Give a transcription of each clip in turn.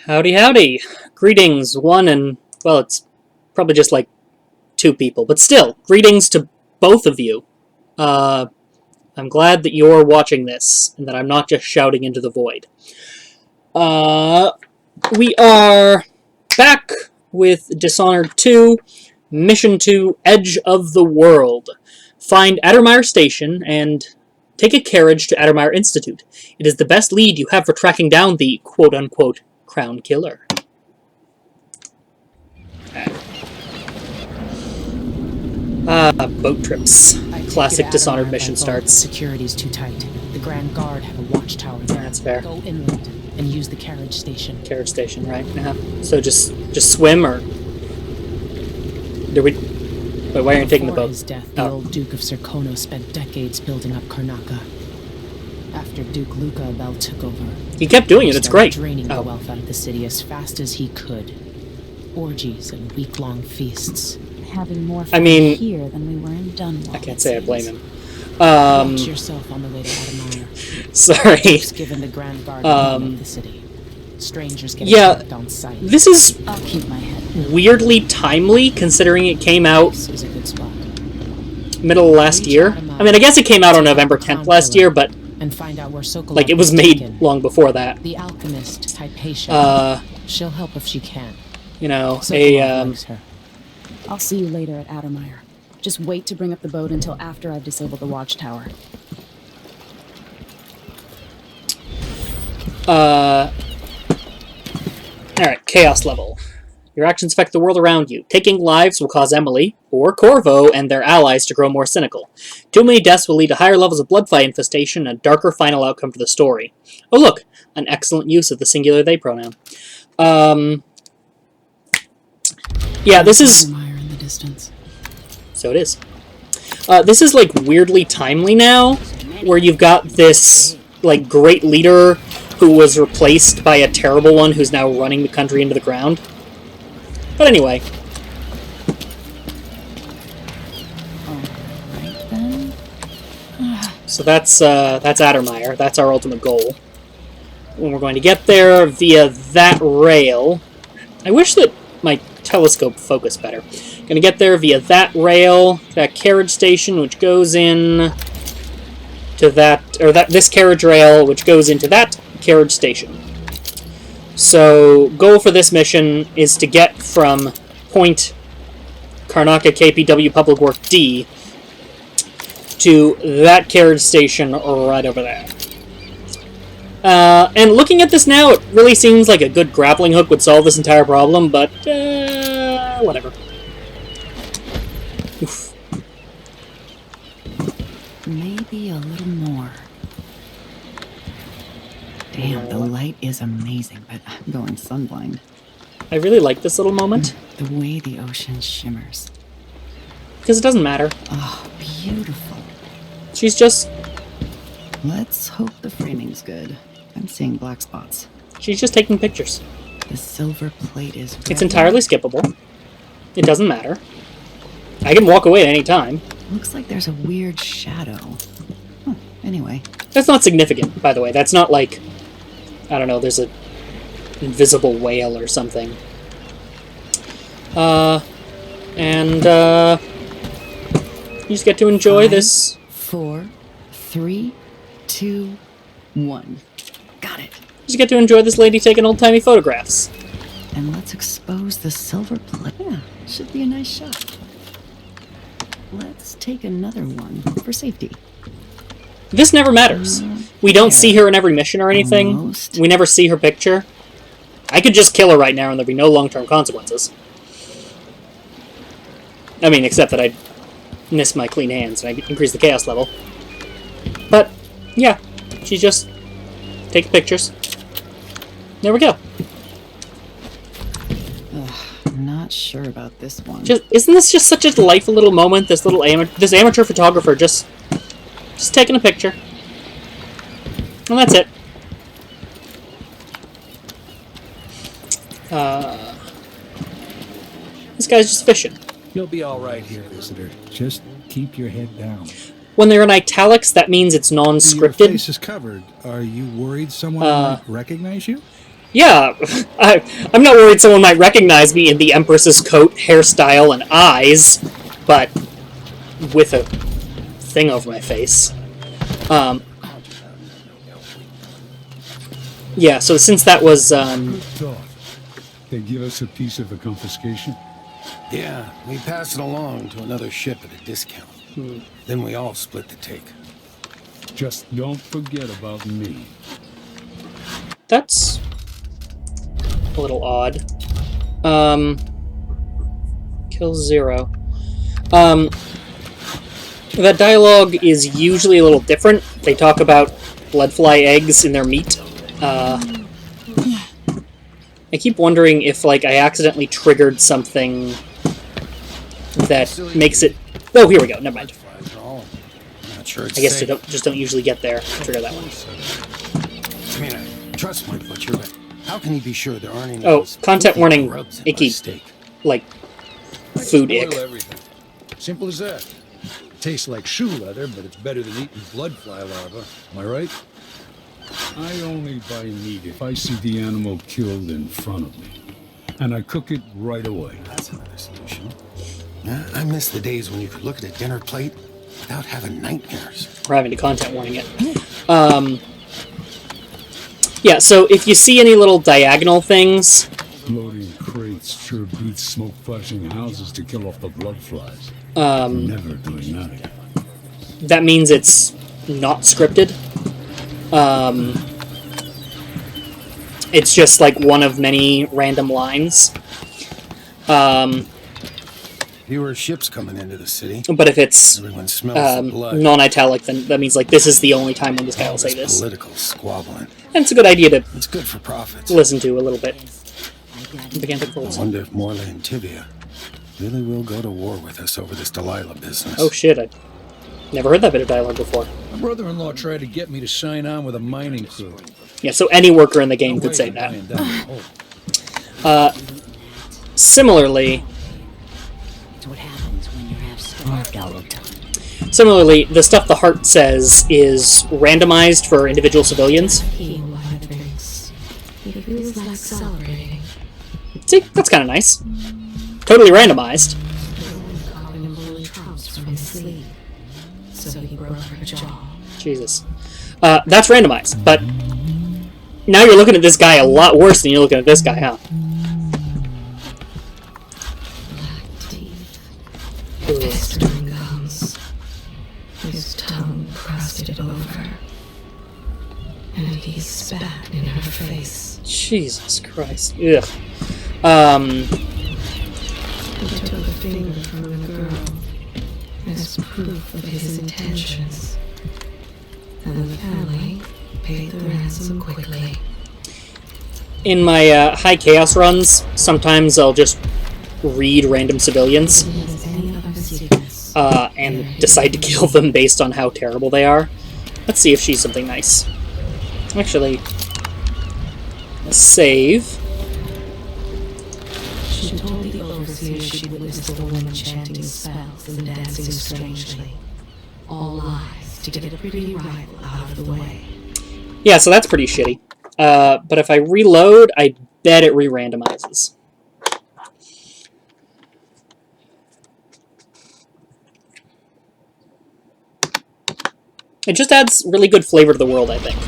Howdy, howdy. Greetings, one and, well, it's probably just like two people, but still, greetings to both of you. I'm glad that you're watching this, and that I'm not just shouting into the void. We are back with Dishonored 2, Mission 2, Edge of the World. Find Addermire Station and take a carriage to Addermire Institute. It is the best lead you have for tracking down the quote-unquote Crown Killer. Boat trips. Classic Dishonored mission starts. Security's too tight. The Grand Guard have a watchtower there. That's fair. Go inland and use the carriage station. Carriage station, right? Yeah. So just swim, or do we? Wait, why aren't you taking the Before boat? his death, the old Duke of Serkono spent decades building up Karnaca. After Duke Luca Abel took over, He kept doing it. It's great. Draining the wealth out of the city as fast as he could. Orgies and week-long feasts. Having more fun here than we were in Dunwall. I can't say I blame him. Watch yourself on the way to Addermire. Sorry. Just given the Grand Guard of the city. Strangers getting attacked on sight. This is I'll keep my head. weirdly timely, considering it came out This is a good spot. middle of last year. I mean, I guess it came out on November 10th last year, but and find out where Sokolov like it was made long before that. The alchemist Hypatia. She'll help if she can. You know, Sokolov likes her. I'll see you later at Addermire. Just wait to bring up the boat until after I've disabled the watchtower. Alright, chaos level. Your actions affect the world around you. Taking lives will cause Emily, or Corvo, and their allies to grow more cynical. Too many deaths will lead to higher levels of bloodfight infestation and a darker final outcome to the story. Oh look, an excellent use of the singular they pronoun. Yeah, this is... Addermire in the distance. So it is. This is, like, weirdly timely now, where you've got this, like, great leader who was replaced by a terrible one who's now running the country into the ground. But anyway. Alright then. So that's Addermire. That's our ultimate goal. And we're going to get there via that rail. I wish that my telescope focused better. Gonna get there via that rail, that carriage station, which goes in to this carriage rail, which goes into that carriage station. So, goal for this mission is to get from point Karnaca KPW Public Work D to that carriage station right over there. And looking at this now, it really seems like a good grappling hook would solve this entire problem, but, whatever. Oof. Maybe a little more. Damn, the light is amazing, but I'm going sunblind. I really like this little moment. The way the ocean shimmers. Because it doesn't matter. Oh, beautiful. She's just... Let's hope the framing's good. I'm seeing black spots. She's just taking pictures. The silver plate is red. It's entirely skippable. It doesn't matter. I can walk away at any time. Looks like there's a weird shadow. Huh, anyway. That's not significant, by the way. That's not like... I don't know, there's a invisible whale or something. You just get to enjoy 5, this... 4, 3, 2, 1. Got it. You just get to enjoy this lady taking old-timey photographs. And let's expose the silver plate. Yeah, should be a nice shot. Let's take another one for safety. This never matters. We don't see her in every mission or anything. Almost. We never see her picture. I could just kill her right now and there'd be no long-term consequences. I mean, except that I'd miss my clean hands and I'd increase the chaos level. But, yeah. She just takes pictures. There we go. Not sure about this one. Isn't this just such a delightful little moment? This little this amateur photographer just taking a picture. And that's it. This guy's just fishing. You'll be all right here, visitor. Just keep your head down. When they're in italics, that means it's Your non-scripted. face is covered. Are you worried someone might recognize you? Yeah, I'm not worried someone might recognize me in the Empress's coat, hairstyle, and eyes, but with a thing over my face. Yeah, so since that was, Good thought. They give us a piece of the confiscation? Yeah, we pass it along to another ship at a discount. Then we all split the take. Just don't forget about me. that's a little odd. Kill 0. That dialogue is usually a little different. They talk about bloodfly eggs in their meat. I keep wondering if, like, I accidentally triggered something that makes it... Oh, here we go. Never mind. Not sure it's I guess safe. just don't usually get there. Trigger that one. I mean, I trust my butcher, but how can he be sure there aren't any? Oh, content warning. Grubs in Icky. my steak? Like, food ick. Spoil everything. Simple as that. Tastes like shoe leather, but it's better than eating bloodfly larvae. Am I right? I only buy meat if I see the animal killed in front of me. And I cook it right away. That's another solution. I miss the days when you could look at a dinner plate without having nightmares. We're having to content warning it. Yeah, so if you see any little diagonal things... Loading crates sure beats smoke flashing houses to kill off the blood flies. Um, Never doing that again. that means it's not scripted. It's just like one of many random lines. Fewer ships coming into the city. But if it's Everyone smells the blood. non-italic, then that means like this is the only time when this guy will say this. Political squabbling. And it's a good idea to It's good for profits. listen to a little bit. Began to I fold. wonder if Morley and Tibia really will go to war with us over this Delilah business. Oh shit, I never heard that bit of dialogue before. My brother-in-law tried to get me to sign on with a mining crew. Yeah, so any worker in the game could say that. Similarly, It's what happens when you have starved all the time. Similarly, the stuff the heart says is randomized for individual civilians. He drinks. It feels like celebrating. See, that's kind of nice. Totally randomized. Calling him bully trumps from his sleep. So he broke her jaw. Jesus. That's randomized, but now you're looking at this guy a lot worse than you're looking at this guy, huh? Black teeth. Festering gums. His tongue crusted over. And he spat in her face. Jesus Christ. Ugh. He took a finger from the girl as proof of his intentions. And the family paid the ransom quickly. In my high chaos runs, sometimes I'll just read random civilians As any other secrets. and decide to kill them based on how terrible they are. Let's see if she's something nice. Actually, save. She told the overseer she'd witnessed the woman chanting spells and dancing strangely. All lies to get a pretty rival out of the way. Yeah, so that's pretty shitty. But if I reload, I bet it re-randomizes. It just adds really good flavor to the world, I think.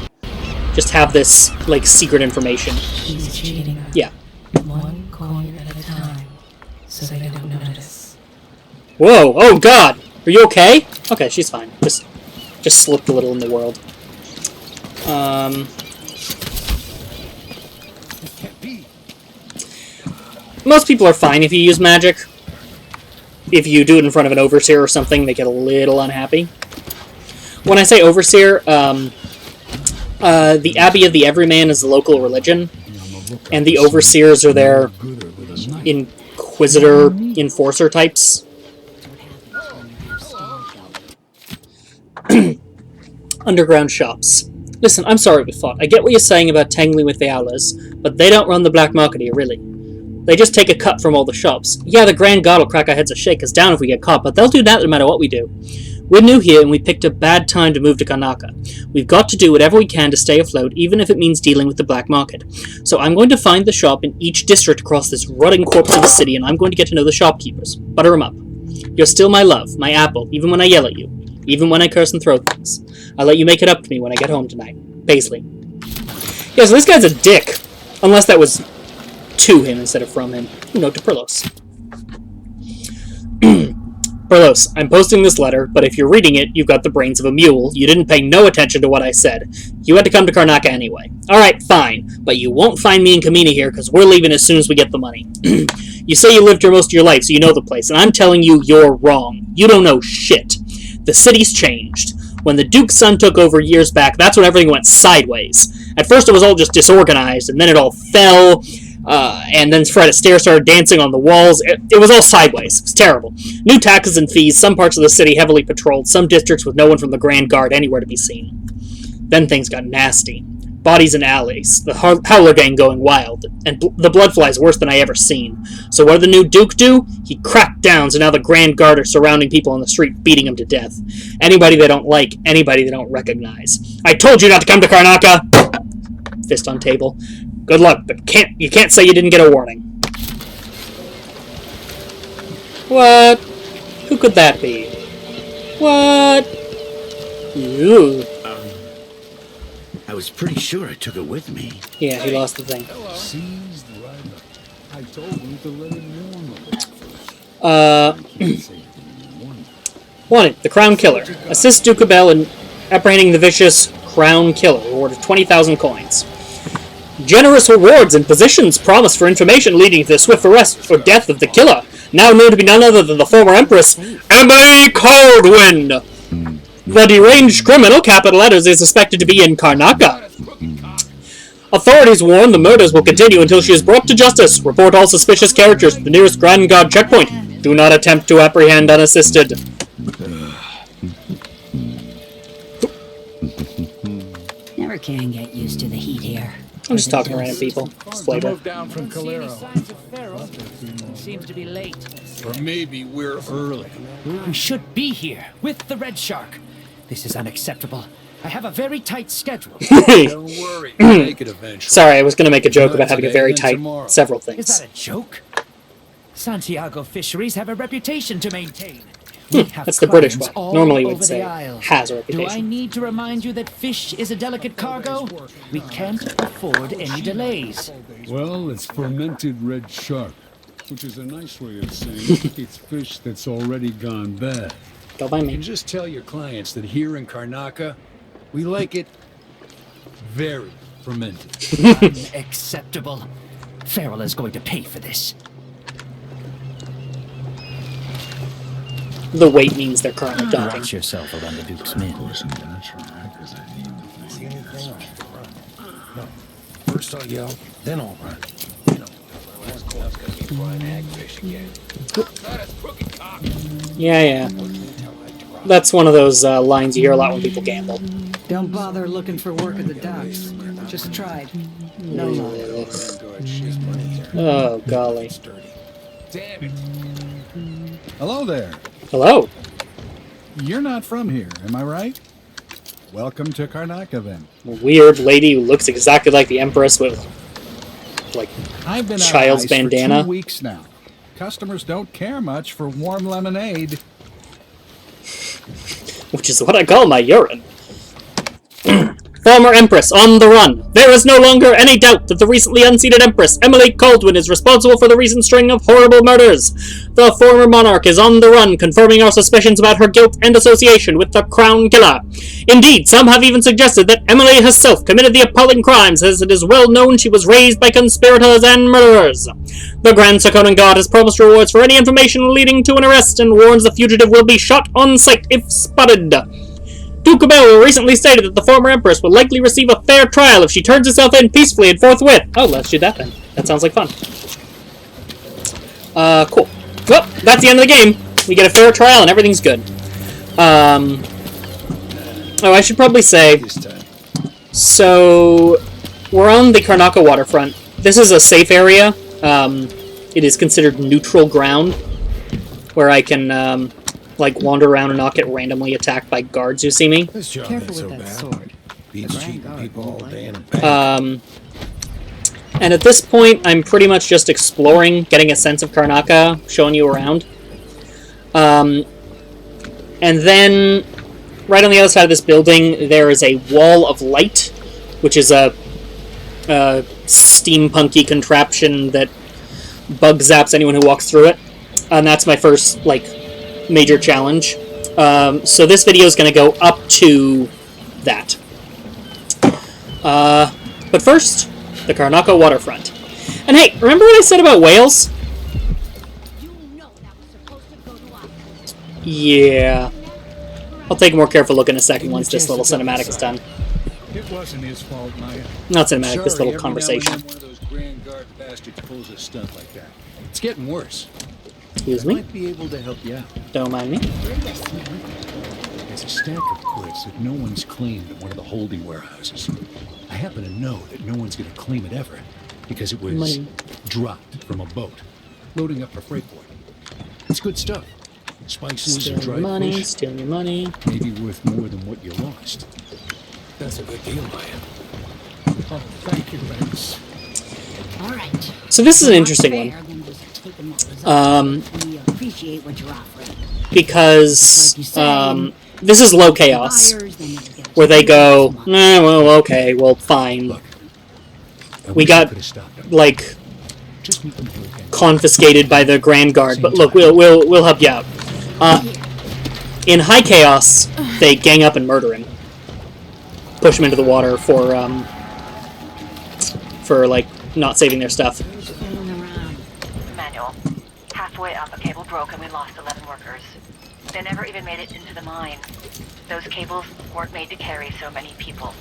Just have this, like, secret information. She's cheating her. Yeah. One coin at a time, so they don't notice. Whoa! Oh god! Are you okay? Okay, she's fine. Just slipped a little in the world. Most people are fine if you use magic. If you do it in front of an overseer or something, they get a little unhappy. When I say overseer, the Abbey of the Everyman is the local religion, and the overseers are their inquisitor, enforcer types. Underground shops. Listen, I'm sorry we fought. I get what you're saying about tangling with the Owlers, but they don't run the black market here, really. They just take a cut from all the shops. Yeah, the Grand Guard will crack our heads or shake us down if we get caught, but they'll do that no matter what we do. We're new here, and we picked a bad time to move to Karnaca. We've got to do whatever we can to stay afloat, even if it means dealing with the black market. So I'm going to find the shop in each district across this rotting corpse of a city, and I'm going to get to know the shopkeepers. Butter them up. You're still my love, my apple, even when I yell at you. Even when I curse and throw things. I'll let you make it up to me when I get home tonight. Paisley. Yeah, so this guy's a dick. Unless that was to him instead of from him. Note to Perlos. Perlos, I'm posting this letter, but if you're reading it, you've got the brains of a mule. You didn't pay no attention to what I said. You had to come to Karnaca anyway. Alright, fine. But you won't find me and Kamina here, because we're leaving as soon as we get the money. You say you lived here most of your life, so you know the place, and I'm telling you, you're wrong. You don't know shit. The city's changed. When the Duke's son took over years back, that's when everything went sideways. At first it was all just disorganized, and then it all fell, and then Fred Astaire started dancing on the walls. It was all sideways. It was terrible. New taxes and fees, some parts of the city heavily patrolled, some districts with no one from the Grand Guard anywhere to be seen. Then things got nasty. Bodies in alleys, the Howler gang going wild, and the blood flies worse than I ever seen. So what did the new Duke do? He cracked down, so now the Grand Guard are surrounding people on the street, beating them to death. Anybody they don't like, anybody they don't recognize. I told you not to come to Karnaca! Fist on table. Good luck, but you can't say you didn't get a warning. What? Who could that be? What? Ooh. I was pretty sure I took it with me. Yeah, he lost the thing. Seized right up. I told him to let it warm up. Wanted, the Crown Killer. Assist Duke Abel in apprehending the vicious Crown Killer. Reward of 20,000 coins. Generous rewards and positions promised for information leading to the swift arrest or death of the killer, now known to be none other than the former Empress, Emily Coldwind. The deranged criminal, capital letters, is suspected to be in Karnaca. Authorities warn the murders will continue until she is brought to justice. Report all suspicious characters to the nearest Grand Guard checkpoint. Do not attempt to apprehend unassisted. Never can get used to the heat here. I'm just talking to random people. Just flavor. Down from Calero. Seems to be late. Or maybe we're early. We should be here with the Red Shark. This is unacceptable. I have a very tight schedule. Don't worry, we'll make it eventually. Sorry, I was going to make a joke about having a very tight several Is things. that a joke? Santiago fisheries have a reputation to maintain. We have That's the British clients one. all Normally we over would say the Isles. has a Do I reputation. need to remind you that fish is a delicate cargo? We can't afford any delays. Well, it's fermented red shark, which is a nice way of saying it's fish that's already gone bad. Go by me. And just tell your clients that here in Karnaca, we like it very fermented. Unacceptable. Farrell is going to pay for this. The wait means they're currently docking. Watch yourself around the Duke's men. First I'll yell, then I'll run. Yeah. That's one of those lines you hear a lot when people gamble. Don't bother looking for work at the docks. Just tried. No luck. Oh, golly. Hello there. Hello. You're not from here, am I right? Welcome to Karnaca, then. A weird lady who looks exactly like the Empress with, like, I've been child's out of ice bandana. for 2 weeks now. Customers don't care much for warm lemonade. Which is what I call my urine. Former Empress on the run. There is no longer any doubt that the recently unseated Empress, Emily Caldwin, is responsible for the recent string of horrible murders. The former monarch is on the run, confirming our suspicions about her guilt and association with the Crown Killer. Indeed, some have even suggested that Emily herself committed the appalling crimes, as it is well known she was raised by conspirators and murderers. The Grand Sarkonan Guard has promised rewards for any information leading to an arrest and warns the fugitive will be shot on sight if spotted. Duke Abel recently stated that the former Empress will likely receive a fair trial if she turns herself in peacefully and forthwith. Oh, let's do that then. That sounds like fun. Cool. Well, that's the end of the game. We get a fair trial and everything's good. Oh, I should probably say... So, we're on the Karnaca waterfront. This is a safe area. it is considered neutral ground, where I can like wander around and not get randomly attacked by guards who see me. This job Careful ain't so with that bad. sword. Beats The cheating Grand people Guard all won't day in a like bank. And at this point, I'm pretty much just exploring, getting a sense of Karnaca, showing you around. And then, right on the other side of this building, there is a wall of light, which is a steampunky contraption that bug zaps anyone who walks through it. And that's my first, like, major challenge. So this video is going to go up to that. But first, the Karnaca waterfront. And hey, remember what I said about whales? Yeah. I'll take a more careful look in a second once this little cinematic is done. It wasn't his fault, Maya. Not cinematic, this Sorry, little conversation. Every now and then one of those Grand Guard bastards pulls a stunt like that. It's getting worse. Excuse I me? might be able to help you out. Don't mind me. There's a stack of clips that no one's claimed at one of the holding warehouses. I happen to know that no one's going to claim it ever because it was Money. dropped from a boat loading up for freight port. It's good stuff. Spices and Stealing your dried money, fish, stealing your money. maybe worth more than what you lost. That's a good deal, Maya. Oh, thank you, Rex. All right. So this is an interesting one. We appreciate what you're offering. Because this is low chaos, where they go, well, okay, well, fine. We got, like, confiscated by the Grand Guard, but look, we'll help you out. In high chaos, they gang up and murder him, push him into the water for like not saving their stuff. Manual. Halfway up, a cable broke and we lost 11 workers. They never even made it into the mine. Those cables weren't made to carry so many people.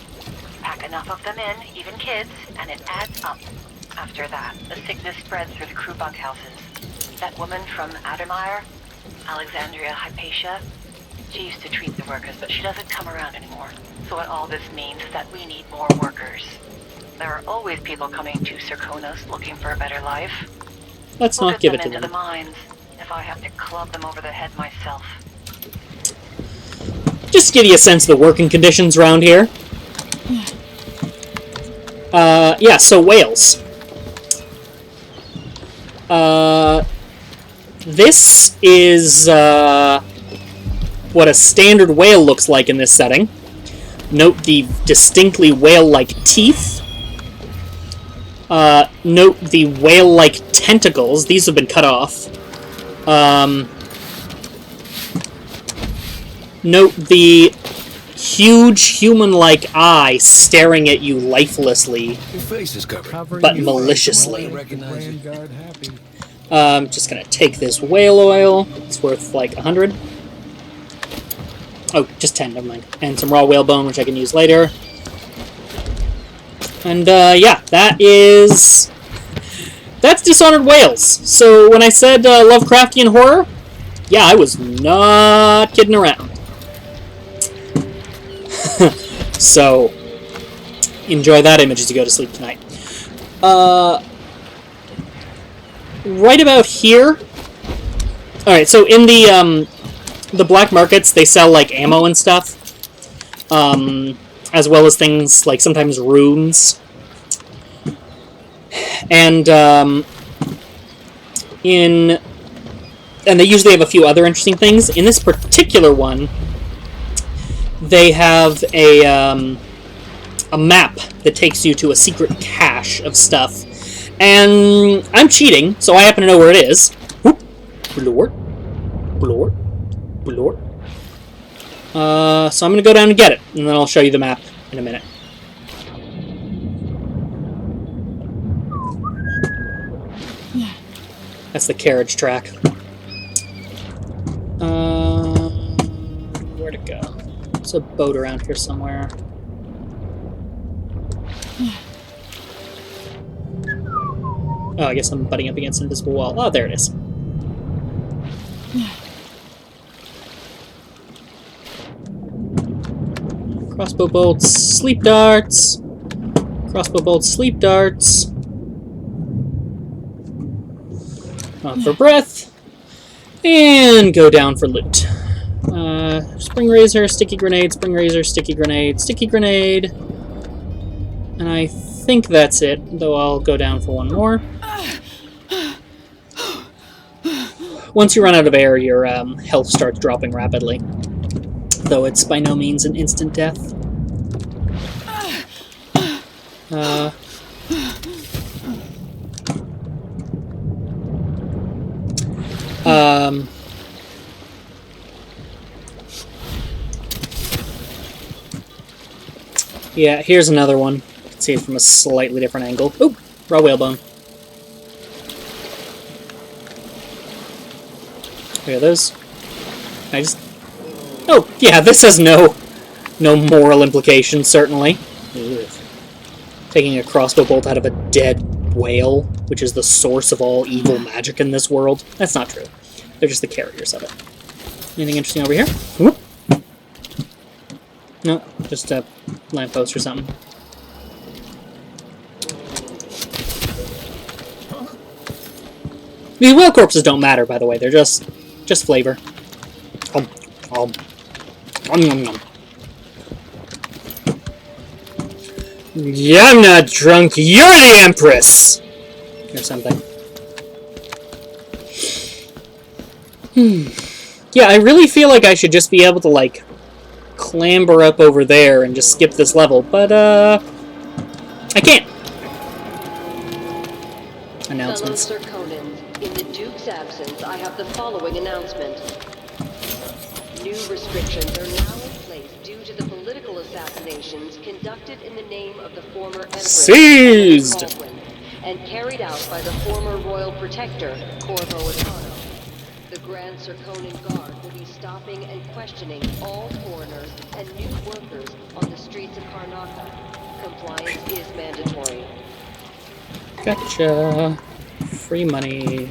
Pack enough of them in, even kids, and it adds up. After that, the sickness spread through the crew bunkhouses. That woman from Addermeyer, Alexandria Hypatia, she used to treat the workers, but she doesn't come around anymore. So what all this means is that we need more workers. There are always people coming to Serkonos looking for a better life. Let's We'll not get give it to into them. the mines if I have to club them over the head myself. Just to give you a sense of the working conditions around here. Yeah, so whales. This is what a standard whale looks like in this setting. Note the distinctly whale-like teeth. Note the whale-like tentacles. These have been cut off. Note the huge human-like eye staring at you lifelessly, Your face is covered. but maliciously. Recognize you. Just gonna take this whale oil. It's worth like 100. Oh, just 10, never mind. And some raw whale bone, which I can use later. And, yeah, that's Dishonored Whales. So, when I said Lovecraftian horror, yeah, I was not kidding around. So, enjoy that image as you go to sleep tonight. Right about here... Alright, so in the black markets, they sell, like, ammo and stuff. As well as things like sometimes runes. And, and they usually have a few other interesting things. In this particular one, they have a map that takes you to a secret cache of stuff. And I'm cheating, so I happen to know where it is. Whoop. Blort. Blort. Blort. So I'm going to go down and get it, and then I'll show you the map in a minute. That's the carriage track. Where'd it go? There's a boat around here somewhere. Oh, I guess I'm butting up against an invisible wall. Oh, there it is. Crossbow bolts, sleep darts. Crossbow bolts, sleep darts. On for breath. And go down for loot. Spring Razor, Sticky Grenade, Spring Razor, Sticky Grenade, Sticky Grenade. And I think that's it, though I'll go down for one more. Once you run out of air, your health starts dropping rapidly. Though it's by no means an instant death. Yeah, here's another one. You can see it from a slightly different angle. Oop! Raw whalebone. Look at those. I just... Oh, yeah, this has no moral implications, certainly. Ugh. Taking a crossbow bolt out of a dead whale, which is the source of all evil magic in this world. That's not true. They're just the carriers of it. Anything interesting over here? Whoop. No, just a lamppost or something. These whale corpses don't matter, by the way. They're just flavor. Yeah, I'm not drunk. You're the Empress! Or something. Yeah, I really feel like I should just be able to, like, clamber up over there and just skip this level, but, I can't. Announcements. Fellow Sir Conans, in the Duke's absence, I have the following announcement. New restrictions are now in place due to the political assassinations conducted in the name of the former Empress Seized! and carried out by the former Royal Protector, Corvo Atano. The Grand Serkonan Guard will be stopping and questioning all foreigners and new workers on the streets of Karnaca. Compliance is mandatory. Gotcha. Free money.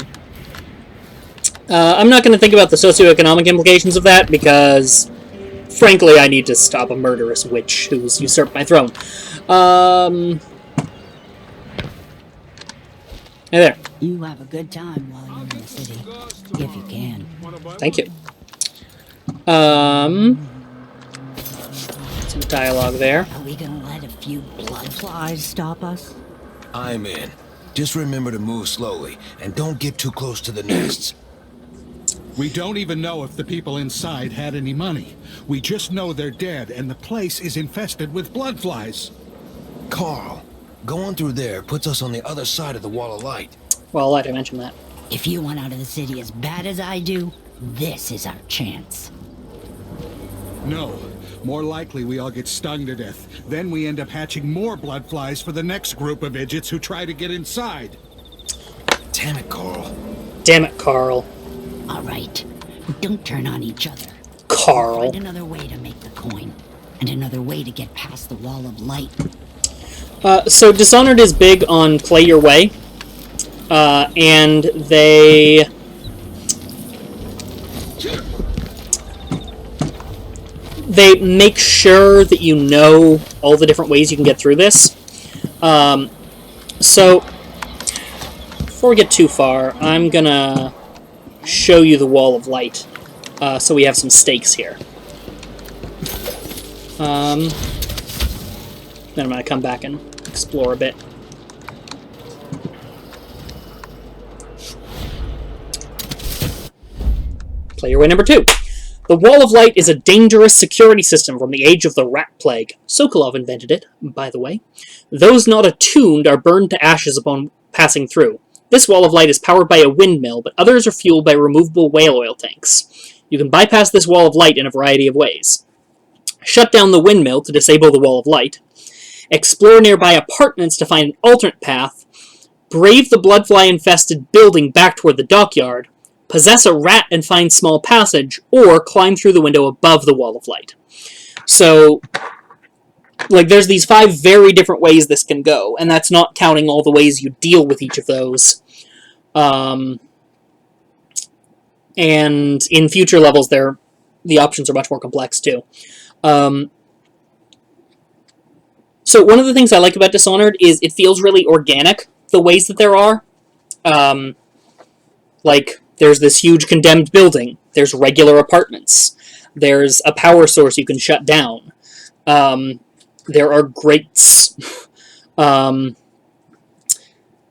I'm not going to think about the socioeconomic implications of that, because, frankly, I need to stop a murderous witch who's usurped my throne. Hey there. You have a good time while you're in the city, if you can. Thank you. Some dialogue there. Are we gonna let a few blood flies stop us? I'm in. Just remember to move slowly, and don't get too close to the nests. We don't even know if the people inside had any money. We just know they're dead, and the place is infested with blood flies. Carl, going through there puts us on the other side of the wall of light. Well, I mentioned that. If you want out of the city as bad as I do, this is our chance. No. More likely we all get stung to death. Then we end up hatching more blood flies for the next group of idiots who try to get inside. Damn it, Carl. Damn it, Carl. All right. Don't turn on each other. Carl. Find another way to make the coin. And another way to get past the wall of light. So Dishonored is big on play your way. And they... They make sure that you know all the different ways you can get through this. So, before we get too far, I'm gonna show you the wall of light, so we have some stakes here. Then I'm gonna come back and explore a bit. Player way number 2. The Wall of Light is a dangerous security system from the age of the Rat Plague. Sokolov invented it, by the way. Those not attuned are burned to ashes upon passing through. This Wall of Light is powered by a windmill, but others are fueled by removable whale oil tanks. You can bypass this Wall of Light in a variety of ways. Shut down the windmill to disable the Wall of Light. Explore nearby apartments to find an alternate path. Brave the bloodfly-infested building back toward the dockyard. Possess a rat and find small passage, or climb through the window above the Wall of Light. So, like, there's these 5 very different ways this can go, and that's not counting all the ways you deal with each of those. And in future levels, the options are much more complex, too. So one of the things I like about Dishonored is it feels really organic, the ways that there are. Like, there's this huge condemned building. There's regular apartments. There's a power source you can shut down. There are grates. There's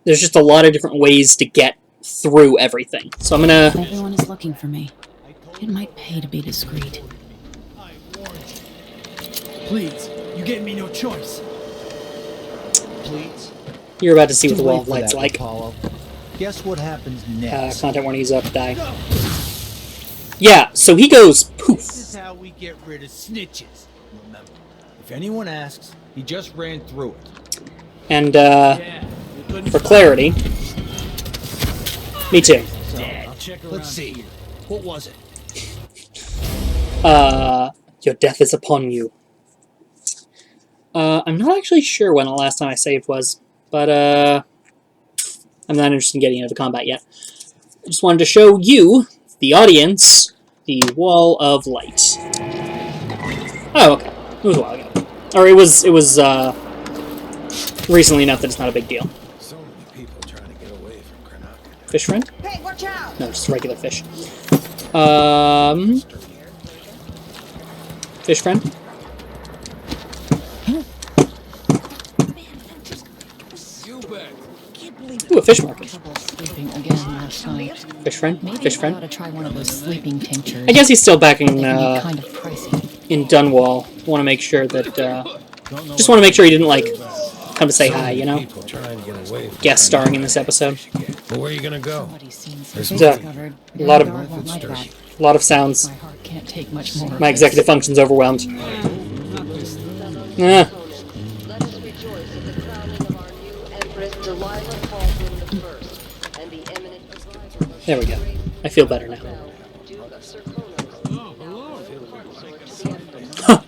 just a lot of different ways to get through everything. So I'm gonna... Everyone is looking for me. It might pay to be discreet. Please, you gave me no choice. Please. You're about to see what the Too wall late of for light's that, like. Apollo. Guess what happens next? Content warnings up, die. Yeah, so he goes poof. This is how we get rid of snitches. Remember, if anyone asks, he just ran through it. And, for clarity... Me too. Let's see. What was it? Your death is upon you. I'm not actually sure when the last time I saved was, but, I'm not interested in getting into the combat yet. I just wanted to show you, the audience, the Wall of Light. Oh, okay. It was a while ago. Or it was, recently enough that it's not a big deal. So many people trying to get away from Karnaca. Fish friend? Hey, watch out! No, just regular fish. Fish friend? Ooh, a fish market. Sleeping again last night. Fish friend? Maybe Fish I friend? ought to try one of those sleeping tinctures. I guess he's still back in, They can be kind of pricey. in Dunwall. Want to make sure that, just want to make sure he didn't, like, come to say hi, you know? People trying to get away from Guest starring in this episode. Well, where are you gonna go? There's a lot of sounds. My heart can't take much more. My executive function's overwhelmed. Ah. There we go. I feel better now.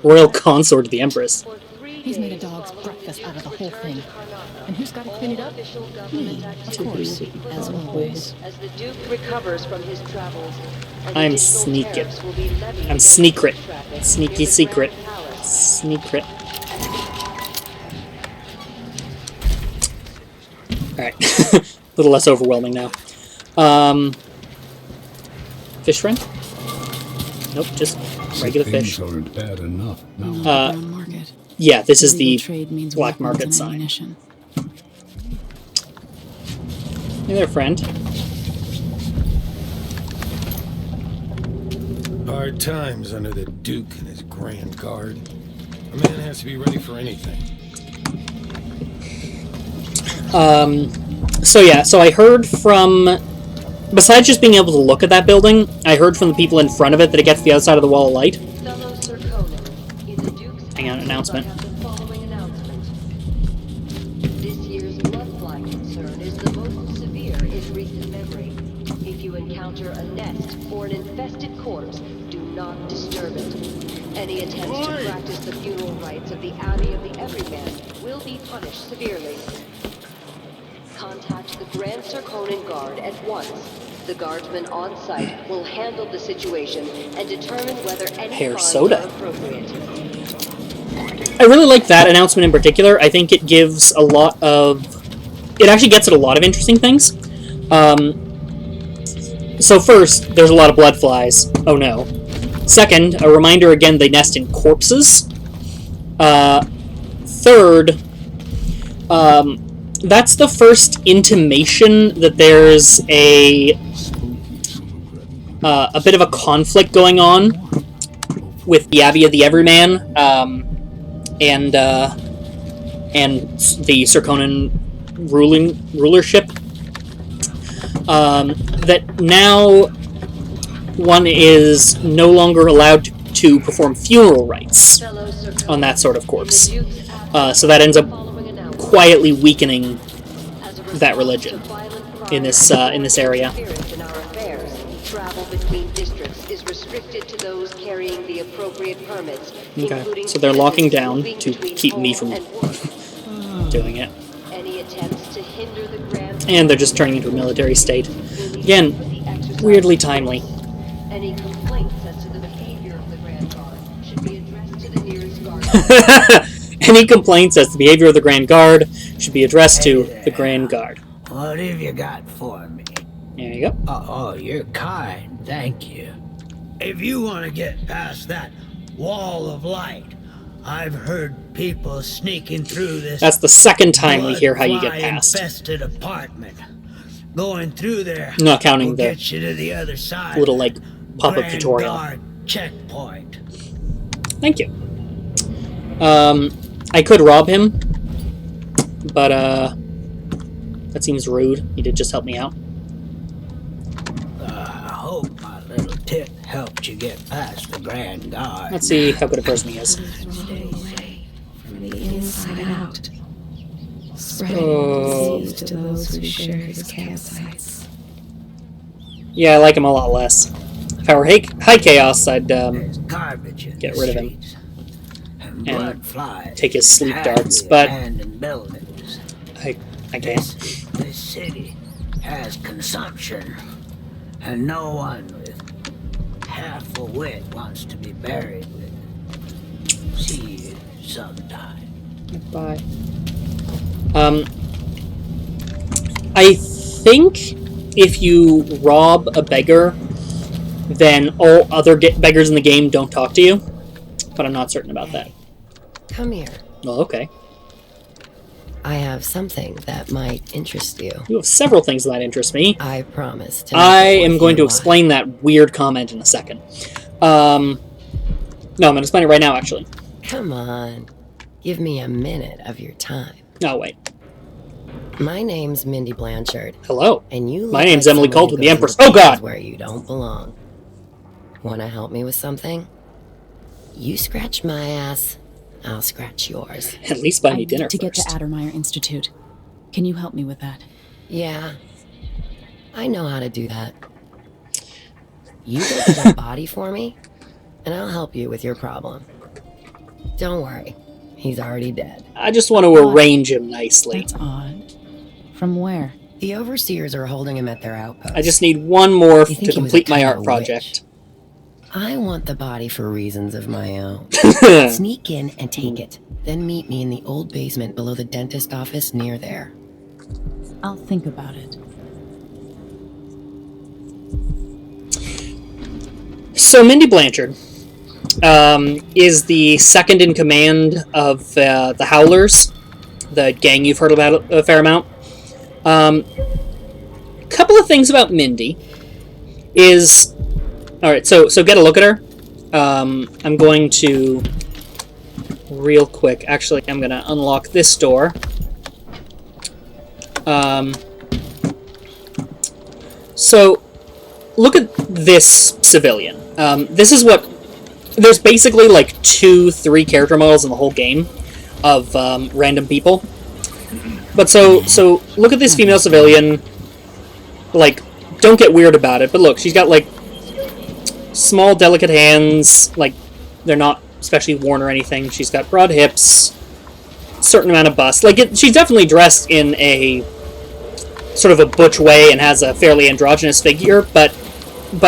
Royal consort of the Empress. He's made a dog's breakfast out of the whole thing. And who's got to clean it up? Me, of course, as always. As the Duke recovers from his travels, I'm sneaking. I'm sneakrit. Sneaky secret. Sneakrit. Alright. A little less overwhelming now. Fish friend? Nope, just regular fish. Things aren't bad enough. Yeah, this is the Trade means black weapons market and sign. ammunition. Hey there, friend. Hard times under the Duke and his Grand Guard. A man has to be ready for anything. So yeah, so I heard from... Besides just being able to look at that building, I heard from the people in front of it that it gets to the outside of the Wall of Light. Hang on, announcement. This year's bloodfly concern is the most severe in recent memory. If you encounter a nest or an infested corpse, do not disturb it. Any attempts to practice the funeral rites of the Abbey of the Everyman will be punished severely. Contact the Grand Circonan Guard at once. The guardsmen on site will handle the situation and determine whether any Hair funds soda. are appropriate. I really like that announcement in particular. I think it gives a lot of... It actually gets at a lot of interesting things. So first, there's a lot of blood flies. Oh no. Second, a reminder again they nest in corpses. Third, that's the first intimation that there's a bit of a conflict going on with the Abbey of the Everyman, and the Circonan rulership. That now one is no longer allowed to perform funeral rites on that sort of corpse. So that ends up quietly weakening that religion in this area. Travel between districts is restricted to those carrying the appropriate permits. Okay, so they're locking down to keep me from doing it. Any attempts to hinder the grand And they're just turning into a military state. Again, weirdly timely. Any complaints as to the behavior of the Grand Guard should be addressed to the nearest guard. Any complaints as to the behavior of the Grand Guard should be addressed to the Grand Guard. What have you got for me? There you go. Oh, you're kind. Thank you. If you want to get past that wall of light, I've heard people sneaking through this. That's the second time we hear how you get past. Infested apartment. Going through there. Not counting will the get you to the other side. little like pop-up Grand tutorial. Guard checkpoint. Thank you. I could rob him, but that seems rude. He did just help me out. I hope my little tip helped you get past the Grand Guard. Let's see how good a person he is. From the inside out, spreading disease to those who share his campsites. Yeah, I like him a lot less. If I were high chaos, I'd get rid of him and take his sleep darts, but I can't. This city has consumption, and no one with half a wit wants to be buried with it. See you sometime. Bye. I think if you rob a beggar, then all other beggars in the game don't talk to you, but I'm not certain about that. Come here. Oh, okay. I have something that might interest you. You have several things that interest me. I promise to. I am going to explain that weird comment in a second. No, I'm going to explain it right now, actually. Come on. Give me a minute of your time. No, wait. My name's Mindy Blanchard. Hello. And you look My name's like Emily someone Colt who with the goes Empress. into Oh, God! places where you don't belong. Want to help me with something? You scratch my ass, I'll scratch yours. At least buy me I dinner need to get first. to Addermeyer Institute. Can you help me with that? Yeah, I know how to do that. You get the dead body for me, and I'll help you with your problem. Don't worry, he's already dead. I just want to arrange him nicely. That's odd. From where? The overseers are holding him at their outpost. I just need one more You think to he was complete a my kind art of project. I want the body for reasons of my own. Sneak in and take it. Then meet me in the old basement below the dentist office near there. I'll think about it. So Mindy Blanchard is the second in command of the Howlers, the gang you've heard about a fair amount. Couple of things about Mindy is... Alright, so get a look at her. I'm going to... Real quick. Actually, I'm going to unlock this door. So, look at this civilian. This is what... There's basically like 2-3 character models in the whole game of random people. But so look at this female civilian. Like, don't get weird about it, but look, she's got like small, delicate hands. Like, they're not especially worn or anything. She's got broad hips, certain amount of bust. Like, she's definitely dressed in a sort of a butch way and has a fairly androgynous figure, but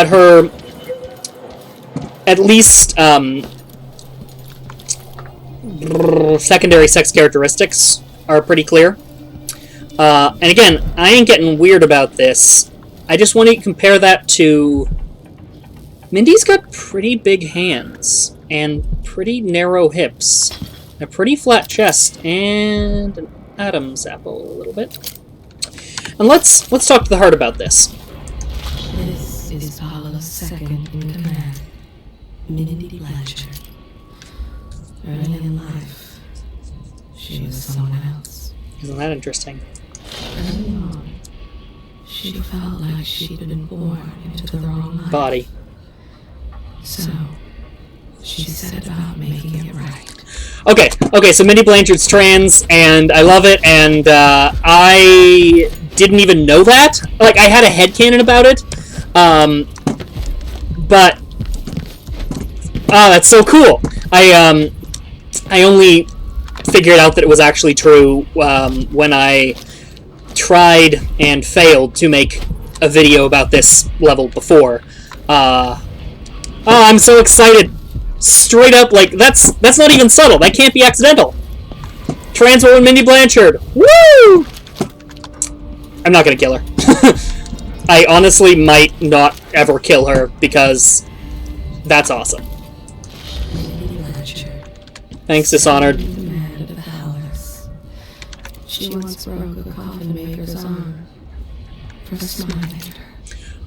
her at least secondary sex characteristics are pretty clear. And again, I ain't getting weird about this. I just want to compare that to... Mindy's got pretty big hands, and pretty narrow hips, a pretty flat chest, and an Adam's apple a little bit. And let's talk to the heart about this. This is Paula's second in command, Mindy Blanchard. Early in life, she was someone else. Isn't that interesting? Early on, she felt like she'd been born into the wrong life. Body. So, she set about making it right. Okay, so Mindy Blanchard's trans, and I love it, and I didn't even know that. Like, I had a headcanon about it, but... that's so cool! I only figured out that it was actually true when I tried and failed to make a video about this level before. I'm so excited! Straight up, like, that's not even subtle. That can't be accidental. Trans woman Mindy Blanchard. Woo! I'm not gonna kill her. I honestly might not ever kill her, because that's awesome. Thanks, Dishonored. She once broke a coffin maker's arm for smiling at her.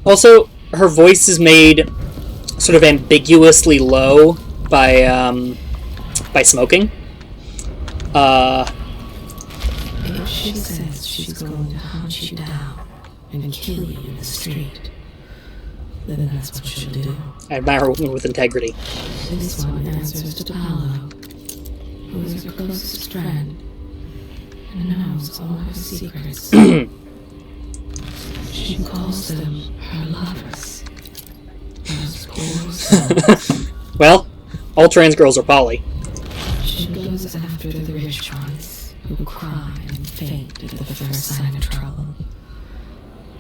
Also, her voice is made sort of ambiguously low by smoking. If she says she's going to hunt you down and kill you in the street, then that's what she'll do. I admire a woman with integrity. This one answers to Paolo, who is her closest friend and knows all her secrets. She calls them her lovers. Those poor souls. Well, all trans girls are poly. She goes after the rich ones who cry and faint at the first sign of trouble.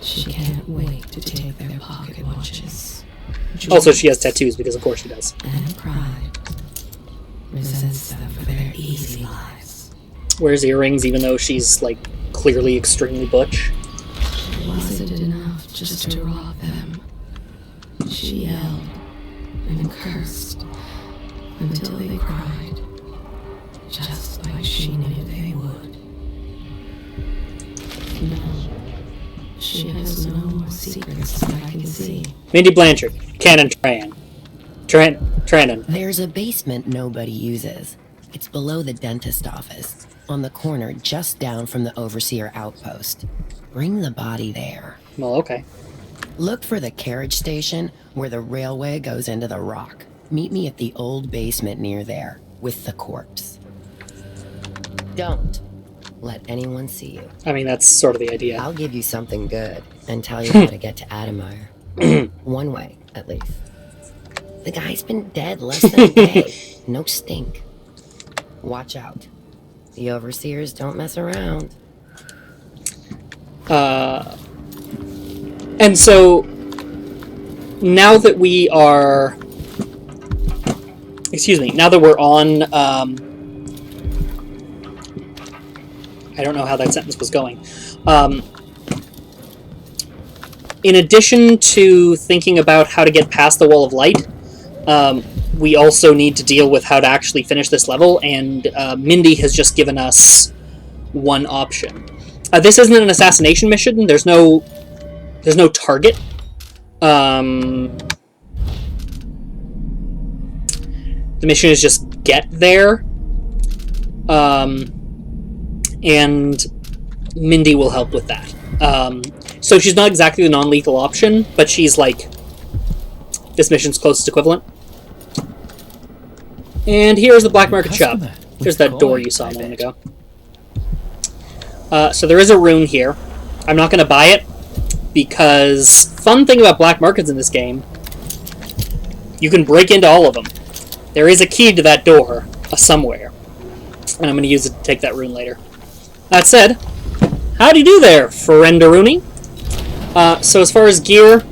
She can't wait to take their pocket watches. Also, she has tattoos, because of course she does. And pride. Resents them for their easy lives. Wears earrings, even though she's, like, clearly extremely butch. Was it enough just to rob them? She yelled and cursed until they cried, just like she knew they would. No, she has no more secrets that I can see. Mindy Blanchard, Canon Trannon. There's a basement nobody uses. It's below the dentist office, on the corner just down from the Overseer outpost. Bring the body there. Well, okay. Look for the carriage station where the railway goes into the rock. Meet me at the old basement near there, with the corpse. Don't let anyone see you. I mean, that's sort of the idea. I'll give you something good and tell you how to get to Adamire. One way, at least. The guy's been dead less than a day. No stink. Watch out. The Overseers don't mess around. And so, now that we are... Excuse me, now that we're on, I don't know how that sentence was going. In addition to thinking about how to get past the Wall of Light, we also need to deal with how to actually finish this level, and Mindy has just given us one option. This isn't an assassination mission. There's no target. The mission is just get there. And Mindy will help with that. So she's not exactly the non-lethal option, but she's like this mission's closest equivalent. And here's the Black Market Shop. There's that door you saw a moment ago. So there is a rune here. I'm not going to buy it, because fun thing about black markets in this game, you can break into all of them. There is a key to that door somewhere, and I'm going to use it to take that rune later. That said, how do you do there, Friendaruni? So as far as gear,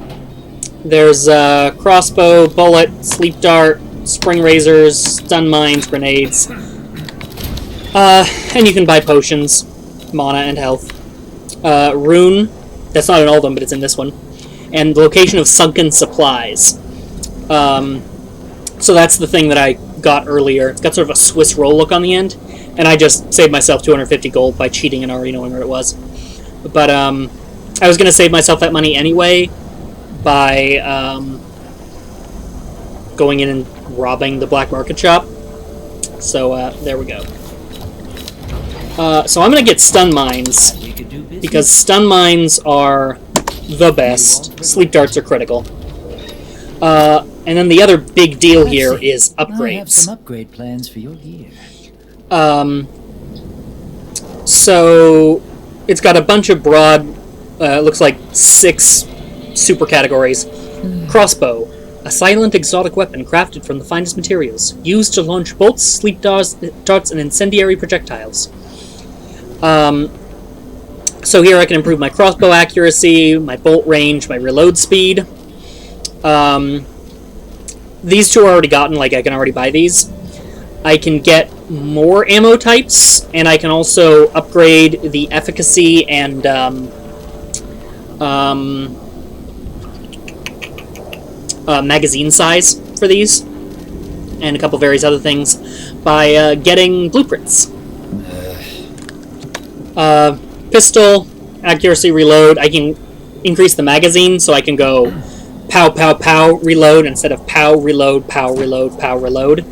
there's crossbow, bullet, sleep dart, spring razors, stun mines, grenades. And you can buy potions, mana, and health. Rune, that's not in all of them, but it's in this one. And the location of sunken supplies. So that's the thing that I got earlier. It's got sort of a Swiss roll look on the end, and I just saved myself 250 gold by cheating and already knowing where it was. But I was going to save myself that money anyway by going in and robbing the black market shop. So there we go. So I'm going to get stun mines, because stun mines are the best. Sleep darts are critical. And then the other big deal here is upgrades. I have some upgrade plans for your gear. So it's got a bunch of broad, looks like 6 super categories. Crossbow, a silent exotic weapon crafted from the finest materials, used to launch bolts, sleep darts, and incendiary projectiles. So here I can improve my crossbow accuracy, my bolt range, my reload speed. These two are already gotten, like I can already buy these. I can get more ammo types, and I can also upgrade the efficacy and magazine size for these, and a couple various other things, by getting blueprints. Pistol, accuracy, reload. I can increase the magazine, so I can go pow, pow, pow, reload, instead of pow, reload, pow, reload, pow, reload.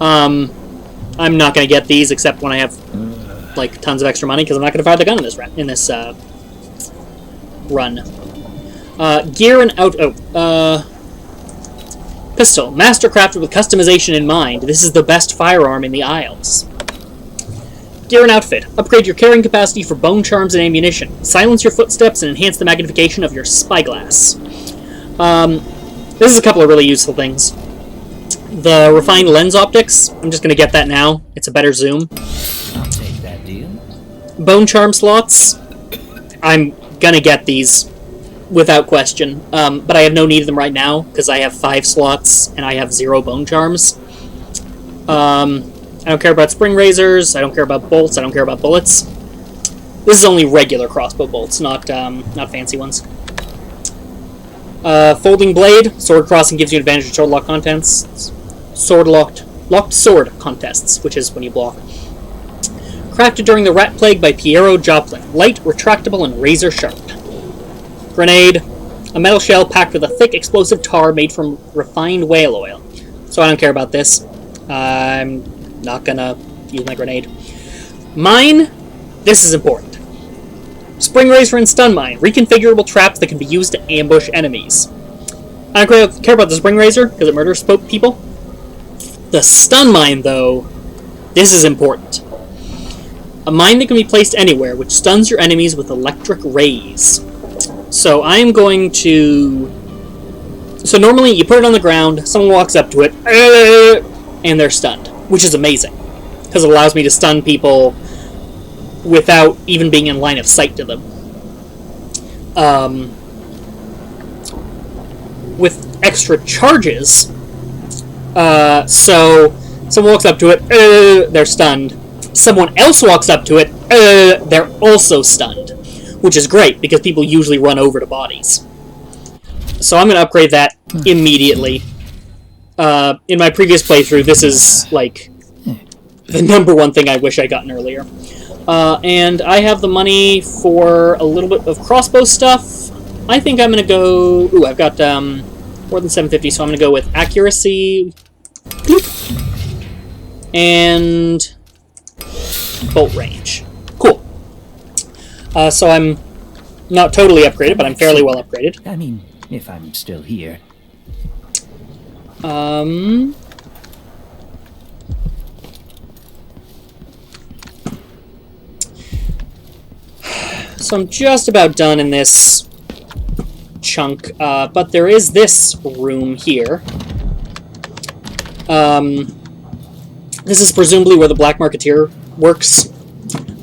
I'm not going to get these except when I have like tons of extra money, because I'm not going to fire the gun in this run. Gear and pistol, mastercrafted with customization in mind. This is the best firearm in the Isles. Gear and outfit. Upgrade your carrying capacity for bone charms and ammunition. Silence your footsteps and enhance the magnification of your spyglass. This is a couple of really useful things. The refined lens optics, I'm just going to get that now. It's a better zoom. I'll take that deal. Bone charm slots, I'm going to get these without question. But I have no need of them right now, because I have 5 slots and I have 0 bone charms. I don't care about spring razors, I don't care about bolts, I don't care about bullets. This is only regular crossbow bolts, not fancy ones. Folding blade, sword crossing gives you an advantage in sword lock contests. Locked sword contests, which is when you block. Crafted during the Rat Plague by Piero Joplin. Light, retractable, and razor sharp. Grenade, a metal shell packed with a thick explosive tar made from refined whale oil. So I don't care about this. I'm not gonna use my grenade. Mine, this is important. Spring razor and stun mine, reconfigurable traps that can be used to ambush enemies. I don't care about the spring razor, because it murders people. The stun mine, though, this is important. A mine that can be placed anywhere, which stuns your enemies with electric rays. So I'm going to... So normally you put it on the ground, someone walks up to it, and they're stunned, which is amazing, because it allows me to stun people without even being in line of sight to them. With extra charges, so someone walks up to it, they're stunned. Someone else walks up to it, they're also stunned, which is great, because people usually run over to bodies. So I'm going to upgrade that immediately. In my previous playthrough, this is, like, the #1 thing I wish I'd gotten earlier. And I have the money for a little bit of crossbow stuff. I think I'm going to go... Ooh, I've got more than 750, so I'm going to go with accuracy. And bolt range. Cool. So I'm not totally upgraded, but I'm fairly well upgraded. I mean, if I'm still here. So I'm just about done in this chunk, but there is this room here. This is presumably where the Black Marketeer works,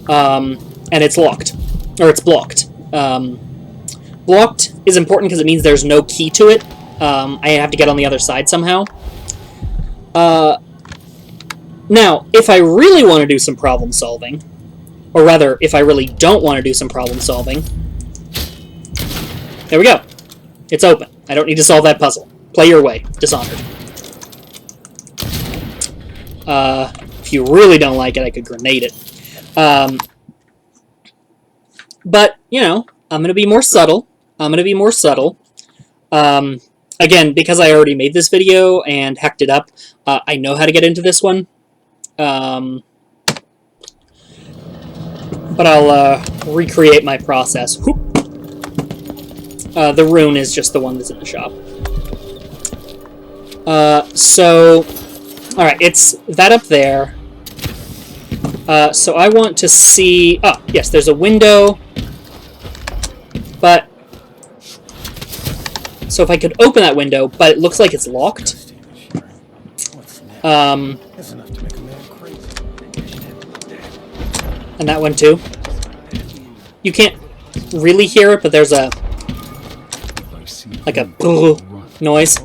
and it's locked. Or it's blocked. Blocked is important because it means there's no key to it. I have to get on the other side somehow. Now, if I really want to do some problem solving, or rather, if I really don't want to do some problem solving, there we go. It's open. I don't need to solve that puzzle. Play your way. Dishonored. If you really don't like it, I could grenade it. But, you know, I'm going to be more subtle. Again, because I already made this video and hacked it up, I know how to get into this one. But I'll recreate my process. The rune is just the one that's in the shop. So, alright, it's that up there. So I want to see... Oh, yes, there's a window. But... So if I could open that window, but it looks like it's locked. And that one too. You can't really hear it, but there's a... like a noise.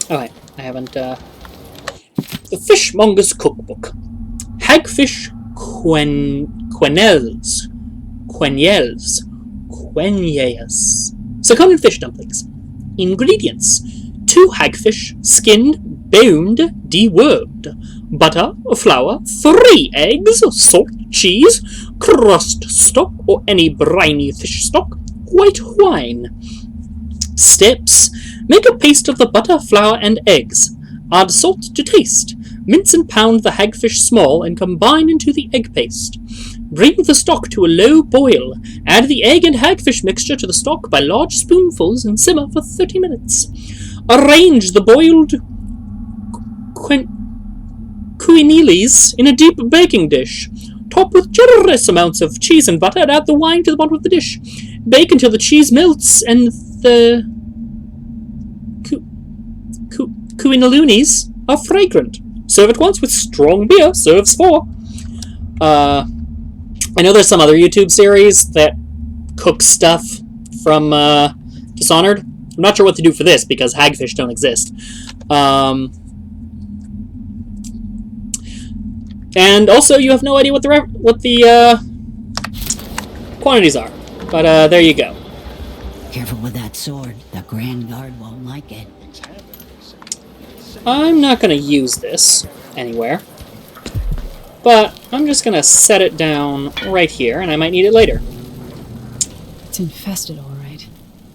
Alright, I haven't, The Fishmonger's Cookbook. Hagfish quenelles. quenelles. Zirconian fish dumplings. Ingredients: 2 hagfish, skinned, boned, dewormed. Butter, flour, 3 eggs, salt, cheese, crust stock or any briny fish stock, white wine. Steps: make a paste of the butter, flour, and eggs. Add salt to taste. Mince and pound the hagfish small and combine into the egg paste. Bring the stock to a low boil. Add the egg and hagfish mixture to the stock by large spoonfuls and simmer for 30 minutes. Arrange the boiled quenelles in a deep baking dish. Top with generous amounts of cheese and butter and add the wine to the bottom of the dish. Bake until the cheese melts and the quenelles are fragrant. Serve at once with strong beer. Serves 4. I know there's some other YouTube series that cook stuff from Dishonored. I'm not sure what to do for this because hagfish don't exist. And also, you have no idea what the quantities are. But there you go. Careful with that sword. The Grand Guard won't like it. I'm not going to use this anywhere. But I'm just going to set it down right here, and I might need it later. It's infested, all right.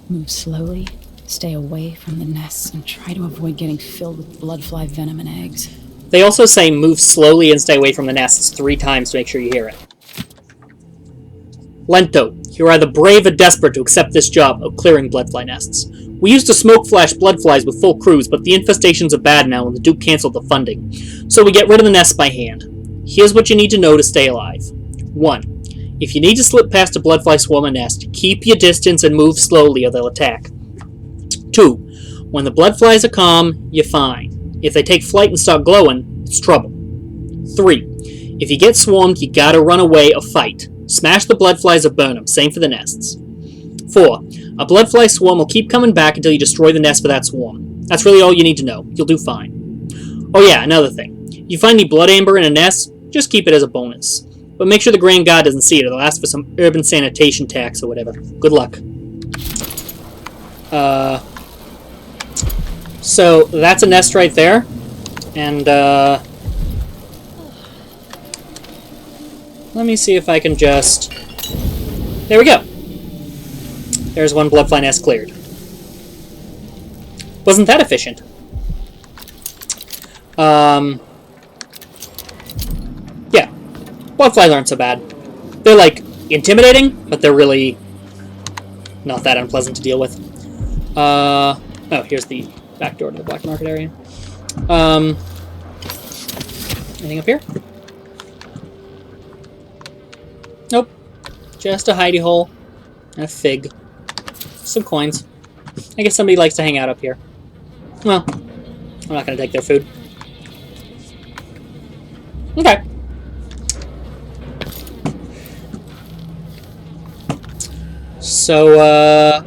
Move slowly, stay away from the nests, and try to avoid getting filled with bloodfly venom and eggs. They also say move slowly and stay away from the nests 3 times to make sure you hear it. Lento, you are either brave or desperate to accept this job of clearing bloodfly nests. We used to smoke flash bloodflies with full crews, but the infestations are bad now and the Duke cancelled the funding. So we get rid of the nests by hand. Here's what you need to know to stay alive. 1. If you need to slip past a bloodfly swarm or nest, keep your distance and move slowly or they'll attack. 2. When the bloodflies are calm, you're fine. If they take flight and start glowing, it's trouble. 3. If you get swarmed, you gotta run away or fight. Smash the bloodflies or burn them. Same for the nests. 4. A bloodfly swarm will keep coming back until you destroy the nest for that swarm. That's really all you need to know. You'll do fine. Oh yeah, another thing. If you find any blood amber in a nest, just keep it as a bonus. But make sure the Grand Guard doesn't see it, or they'll ask for some urban sanitation tax or whatever. Good luck. So, that's a nest right there. And, let me see if I can just... There we go. There's one bloodfly nest cleared. Wasn't that efficient? Yeah. Bloodflies aren't so bad. They're, like, intimidating, but they're really not that unpleasant to deal with. Oh, here's the back door to the black market area. Anything up here? Nope. Just a hidey hole. And a fig. Some coins. I guess somebody likes to hang out up here. Well, I'm not going to take their food. Okay. So,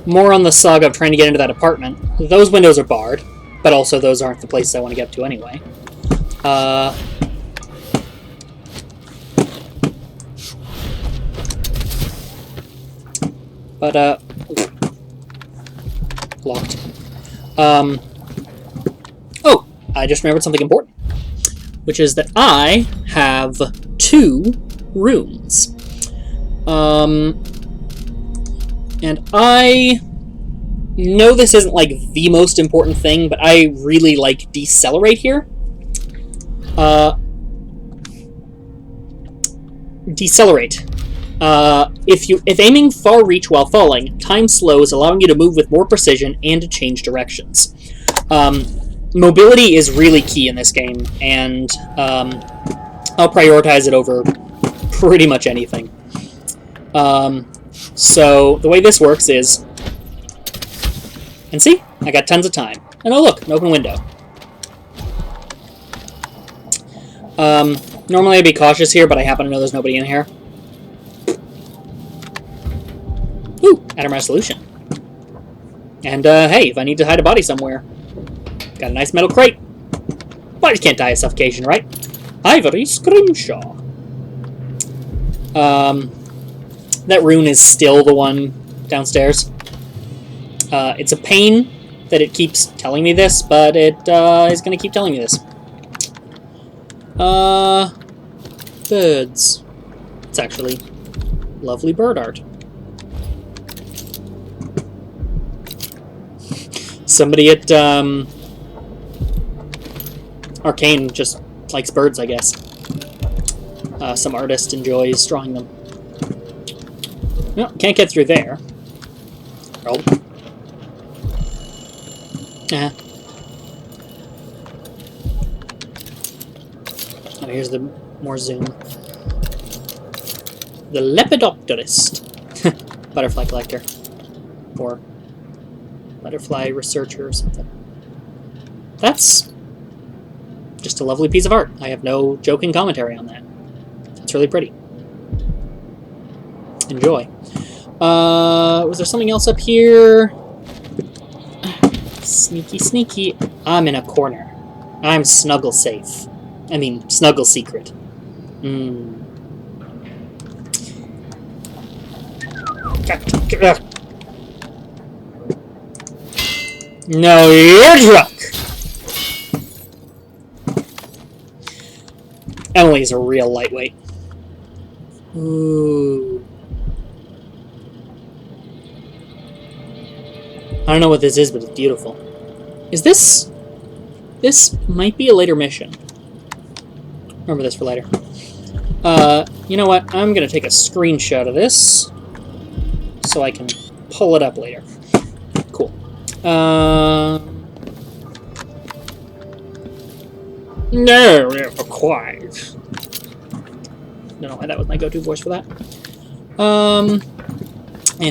more on the saga of trying to get into that apartment. Those windows are barred, but also those aren't the places I want to get to anyway. Locked. Oh, I just remembered something important, which is that I have 2 rooms. And I know this isn't, like, the most important thing, but I really like decelerate here. Decelerate. If aiming far reach while falling, time slows, allowing you to move with more precision and to change directions. Mobility is really key in this game, and I'll prioritize it over pretty much anything. So the way this works is, and see, I got tons of time. And oh look, an open window. Normally I'd be cautious here, but I happen to know there's nobody in here. Ooh, atom resolution. And, hey, if I need to hide a body somewhere, got a nice metal crate. Bodies can't die of suffocation, right? Ivory scrimshaw. that rune is still the one downstairs. It's a pain that it keeps telling me this, but it is going to keep telling me this. Birds. It's actually lovely bird art. Somebody at Arcane just likes birds, I guess. Some artist enjoys drawing them. No, can't get through there. Oh. Oh, here's the more zoom. The Lepidopterist. Butterfly collector. Or butterfly researcher or something. That's just a lovely piece of art. I have no joking commentary on that. It's really pretty. Enjoy. Was there something else up here? Sneaky, sneaky. I'm in a corner. I'm snuggle safe. I mean, snuggle secret. No, you're drunk! Emily's a real lightweight. Ooh. I don't know what this is, but it's beautiful. Is this... This might be a later mission. Remember this for later. You know what? I'm gonna take a screenshot of this so I can pull it up later. Cool. No, never quite. Don't know why that was my go-to voice for that. And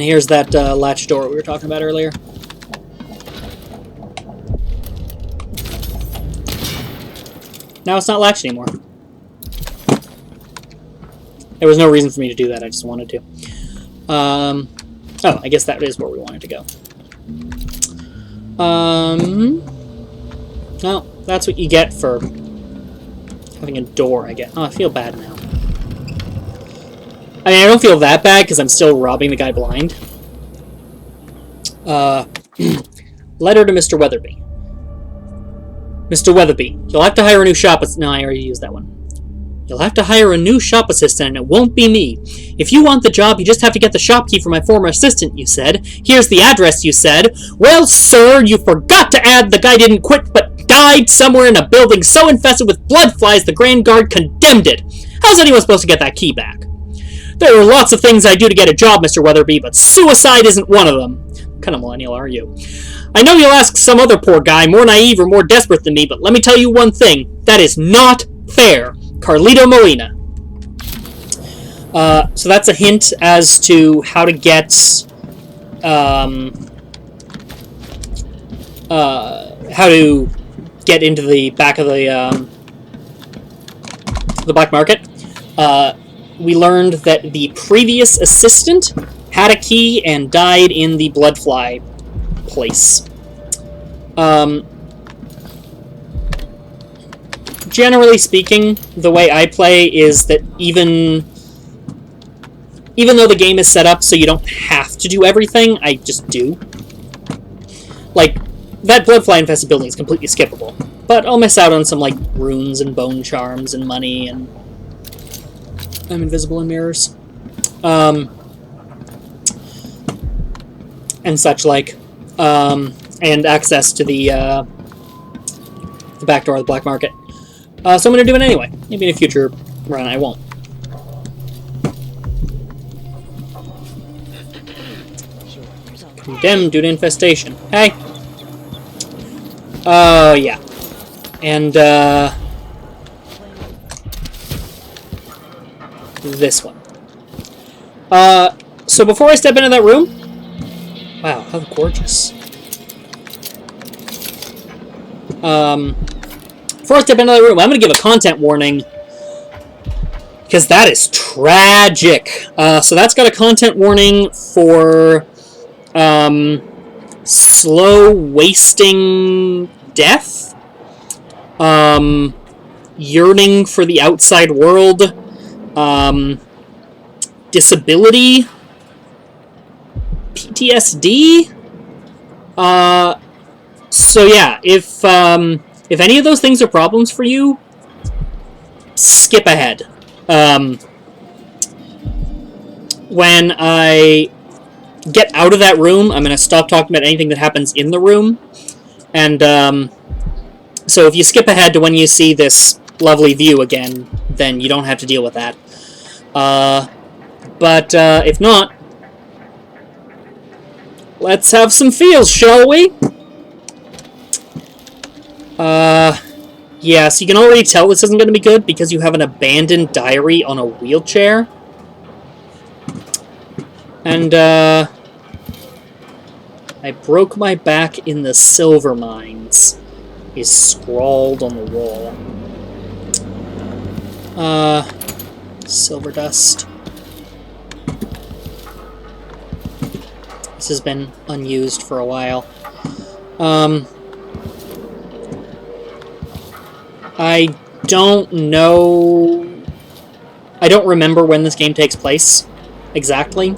here's that latch door we were talking about earlier. Now it's not latched anymore. There was no reason for me to do that, I just wanted to. Oh, I guess that is where we wanted to go. Well, that's what you get for having a door, I guess. Oh, I feel bad now. I mean, I don't feel that bad because I'm still robbing the guy blind. Letter to Mr. Weatherby. Mr. Weatherby, you'll have to hire a new shop assistant. No, I already used that one. You'll have to hire a new shop assistant, and it won't be me. If you want the job, you just have to get the shop key from my former assistant, you said. Here's the address, you said. Well, sir, you forgot to add the guy didn't quit but died somewhere in a building so infested with blood flies the Grand Guard condemned it. How's anyone supposed to get that key back? There are lots of things I do to get a job, Mr. Weatherby, but suicide isn't one of them. What kind of millennial are you? I know you'll ask some other poor guy, more naive or more desperate than me, but let me tell you one thing. That is not fair. Carlito Molina. So that's a hint as to how to get into the back of the black market. We learned that the previous assistant had a key and died in the bloodfly place. Generally speaking, the way I play is that even though the game is set up so you don't have to do everything, I just do. Like, that bloodfly-infested building is completely skippable, but I'll miss out on some, like, runes and bone charms and money, and I'm invisible in mirrors. And such like. And access to the back door of the black market. So I'm going to do it anyway. Maybe in a future run I won't. Condemned due to infestation. Hey! Oh, yeah. And, this one. So before I step into that room... Wow, how gorgeous. Before I step into the room, I'm going to give a content warning, because that is tragic. So that's got a content warning for slow wasting death, yearning for the outside world, disability, PTSD? So yeah, if any of those things are problems for you, skip ahead. When I get out of that room, I'm going to stop talking about anything that happens in the room. And so if you skip ahead to when you see this lovely view again, then you don't have to deal with that. But if not, let's have some feels, shall we? Yeah, so you can already tell this isn't going to be good because you have an abandoned diary on a wheelchair. And, I broke my back in the silver mines is scrawled on the wall. Silver dust. This has been unused for a while. I don't know... I don't remember when this game takes place exactly.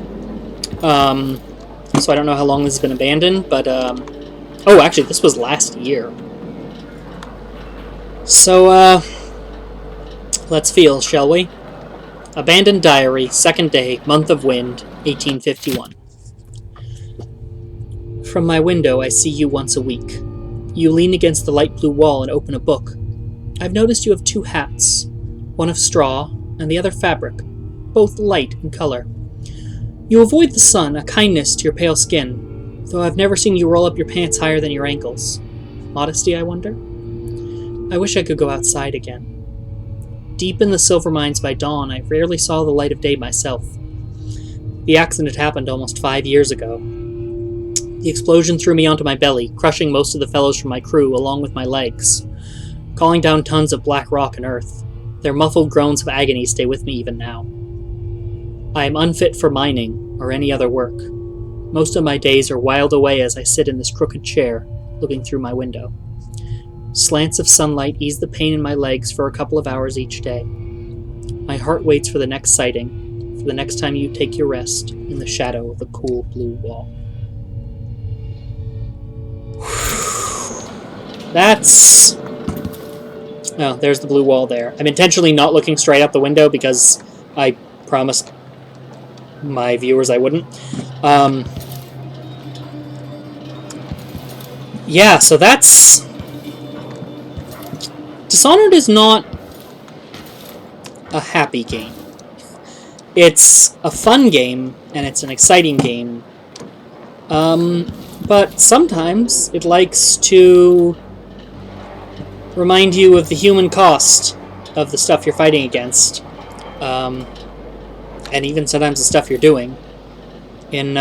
So I don't know how long this has been abandoned, but, oh, actually, this was last year. So, let's feel, shall we? Abandoned diary, 2nd day, month of wind, 1851. From my window, I see you once a week. You lean against the light blue wall and open a book. I've noticed you have 2 hats, one of straw and the other fabric, both light in color. You avoid the sun, a kindness to your pale skin, though I've never seen you roll up your pants higher than your ankles. Modesty, I wonder? I wish I could go outside again. Deep in the silver mines by dawn, I rarely saw the light of day myself. The accident happened almost 5 years ago. The explosion threw me onto my belly, crushing most of the fellows from my crew along with my legs, calling down tons of black rock and earth. Their muffled groans of agony stay with me even now. I am unfit for mining or any other work. Most of my days are whiled away as I sit in this crooked chair, looking through my window. Slants of sunlight ease the pain in my legs for a couple of hours each day. My heart waits for the next sighting, for the next time you take your rest in the shadow of the cool blue wall. That's... oh, there's the blue wall there. I'm intentionally not looking straight out the window because I promised my viewers I wouldn't. Yeah, so that's... Dishonored is not a happy game. It's a fun game, and it's an exciting game. But sometimes it likes to remind you of the human cost of the stuff you're fighting against. And even sometimes the stuff you're doing in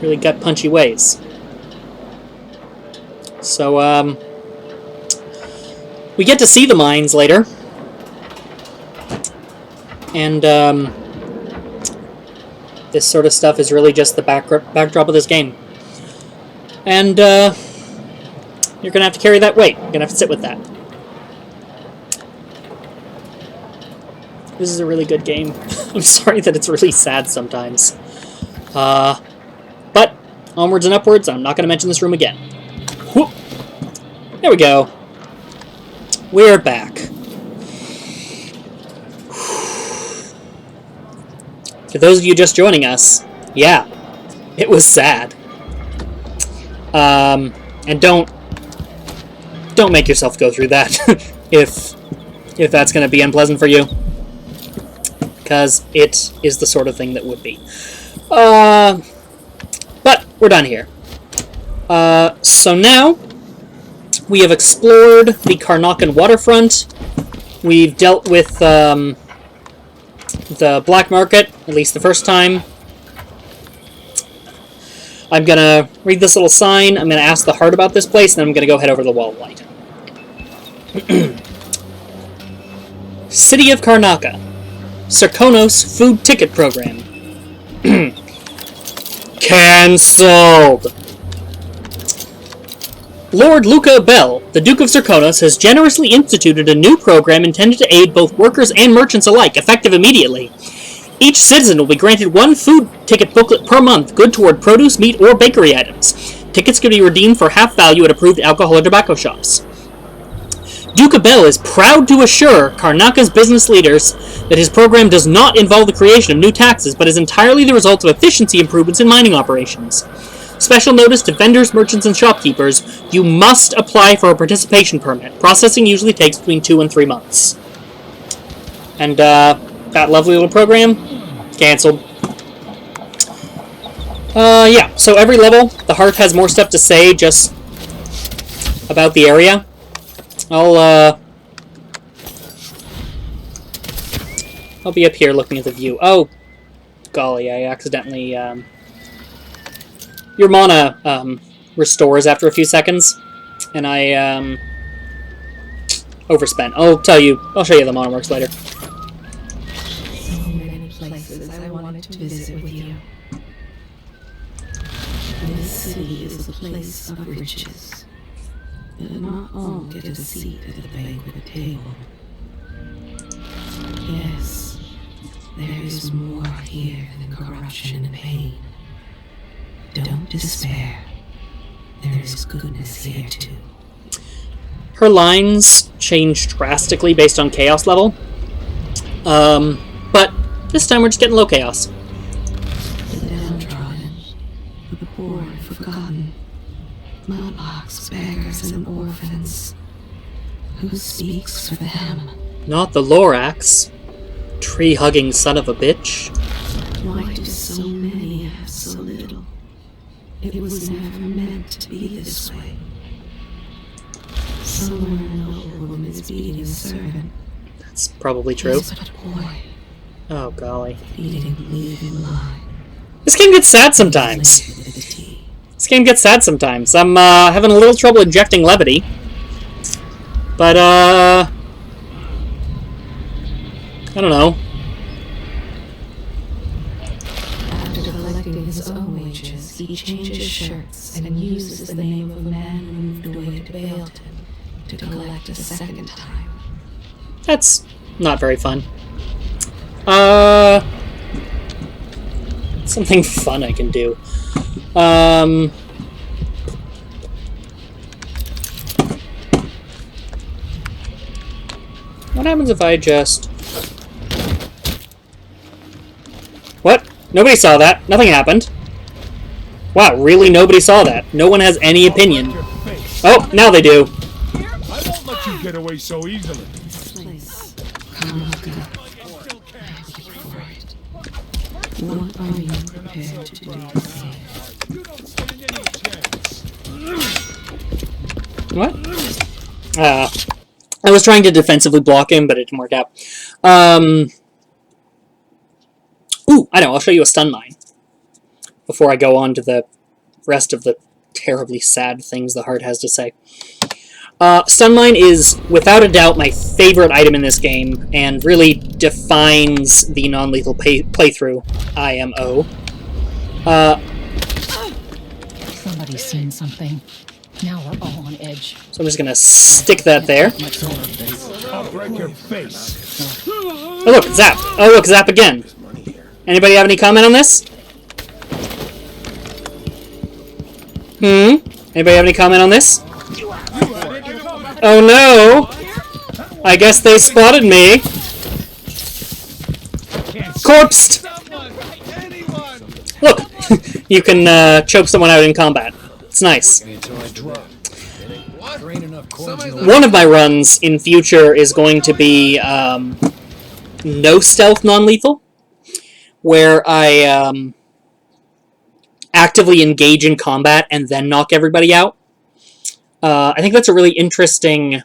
really gut-punchy ways. So, we get to see the mines later. And, this sort of stuff is really just the backdrop of this game. And, you're gonna have to carry that weight. You're gonna have to sit with that. This is a really good game. I'm sorry that it's really sad sometimes. But, onwards and upwards, I'm not gonna mention this room again. Whoop. There we go. We're back. For those of you just joining us, yeah, it was sad. And don't make yourself go through that if that's going to be unpleasant for you, because it is the sort of thing that would be. But we're done here. So now we have explored the Karnacan waterfront. We've dealt with the black market, at least the first time. I'm going to read this little sign, I'm going to ask the heart about this place, and then I'm going to go head over to the wall of light. City of Karnaca. Serkonos food ticket program. Cancelled! Lord Luca Bell, the Duke of Serkonos, has generously instituted a new program intended to aid both workers and merchants alike, effective immediately. Each citizen will be granted one food ticket booklet per month, good toward produce, meat, or bakery items. Tickets can be redeemed for half value at approved alcohol or tobacco shops. Duke Abel is proud to assure Karnaca's business leaders that his program does not involve the creation of new taxes, but is entirely the result of efficiency improvements in mining operations. Special notice to vendors, merchants, and shopkeepers, you must apply for a participation permit. Processing usually takes between 2 and 3 months. And, that lovely little program, cancelled. Yeah, so every level, the Heart has more stuff to say just about the area. I'll be up here looking at the view. Oh, golly, I accidentally, your mana, restores after a few seconds, and I, overspent. I'll show you the mana works later. So many places I wanted to visit with you. This city is a place of riches. But not all get a seat at the banquet table. Yes, there is more here than corruption and pain. Don't despair. There is goodness here too. Her lines change drastically based on chaos level. But this time we're just getting low chaos. The downtrodden, the poor and forgotten, mudlarks, beggars, and orphans. Who speaks for them? Not the Lorax. Tree-hugging son of a bitch. Why do so many have so little? It was never meant to be this way. Somewhere an old woman is beating a servant. That's probably true. He's but a boy. Oh, golly. Feeding leaving line. This game gets sad sometimes. This game gets sad sometimes. I'm having a little trouble injecting levity. But, I don't know. After collecting his own wages, he changes shirts and uses the name of a man who moved away to Bailton to collect a second time. That's not very fun. Something fun I can do. What happens if I just... What? Nobody saw that. Nothing happened. Wow, really nobody saw that. No one has any opinion. Oh, now they do. I won't let you get away so easily. This place, Karnaca. What are you prepared to do here? What? I was trying to defensively block him, but it didn't work out. Ooh, I know, I'll show you a stun mine. Before I go on to the rest of the terribly sad things the Heart has to say. Stun mine is, without a doubt, my favorite item in this game, and really defines the non-lethal playthrough, IMO. Somebody's seen something. Now we're all on edge. So I'm just gonna stick that there. I'll break your face. Oh look, zap! Oh look, zap again. Anybody have any comment on this? Anybody have any comment on this? Oh no! I guess they spotted me. Corpsed! Look! You can choke someone out in combat. It's nice. One of my runs in future is going to be no stealth non-lethal, where I actively engage in combat and then knock everybody out. I think that's a really interesting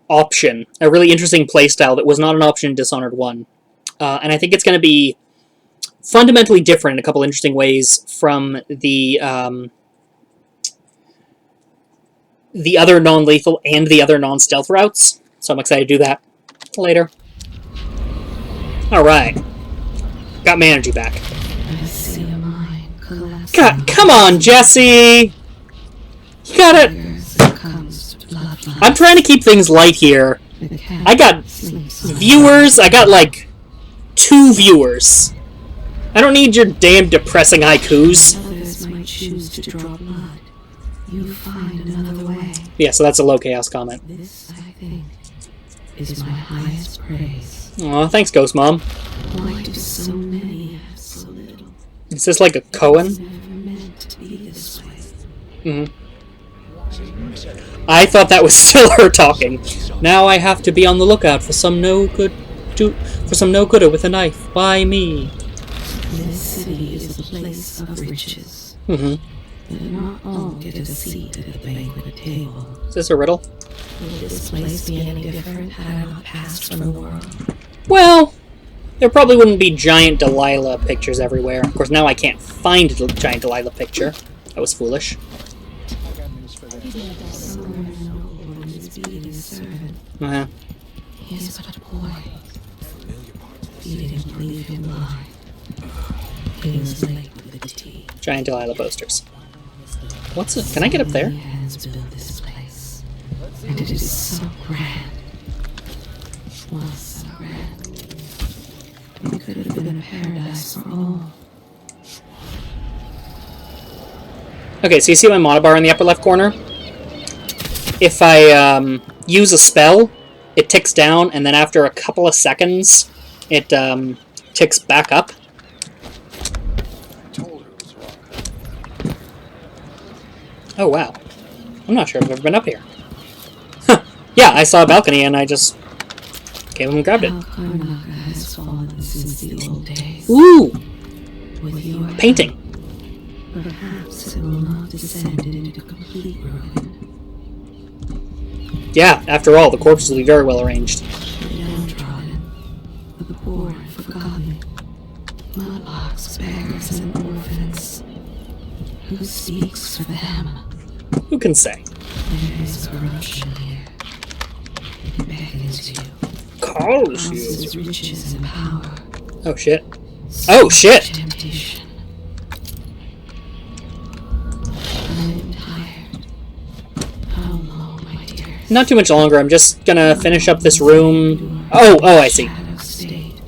option, a really interesting playstyle that was not an option in Dishonored 1. And I think it's going to be fundamentally different in a couple interesting ways from the other non-lethal and the other non-stealth routes. So I'm excited to do that later. Alright. Got my energy back. I see a mine collapse. God, come on, Jesse! You gotta... I'm trying to keep things light here. I got viewers, I got, like, 2 viewers. I don't need your damn depressing haikus. Others might choose to draw blood. You find another way. Yeah, so that's a low chaos comment. This, I think, is my highest praise. Aw, thanks, Ghost Mom. Why do so many have so little? Is this like a koan? It's never meant to be this way. Mm-hmm. I thought that was still her talking. Now I have to be on the lookout for some no-gooder with a knife. Why me? This city is a place of riches. Mm-hmm. But not all get a seat at the banquet table. Is this a riddle? Would this place be any different had I not passed from the world? Well, there probably wouldn't be giant Delilah pictures everywhere. Of course, now I can't find the giant Delilah picture. That was foolish. Uh-huh. He is but a boy. Feeding, leave him lie. He was late with the tea. Giant Delilah posters. What's it? Can I get up there? Hands built this place, and it is so grand. Was so grand. It could have been a paradise for all. Okay, so you see my mana bar in the upper left corner? If I use a spell, it ticks down, and then after a couple of seconds, it ticks back up. Oh, wow. I'm not sure if I've ever been up here. Huh. Yeah, I saw a balcony, and I just came and grabbed it. Karnaca has fallen since the old days. Ooh! With your Painting. Perhaps it will not descend into complete ruin. Yeah, after all, the corpses will be very well arranged. The downtrodden, the poor and forgotten, mudlarks, beggars, and orphans. Who speaks for them? Who can say? There is corruption here. It beckons you. Calls Promises you. riches and power. Oh, shit. Oh, shit! Temptation. I'm tired. How long, my dear? Not too much longer. I'm just gonna finish up this room. Oh, I see. Shadow state.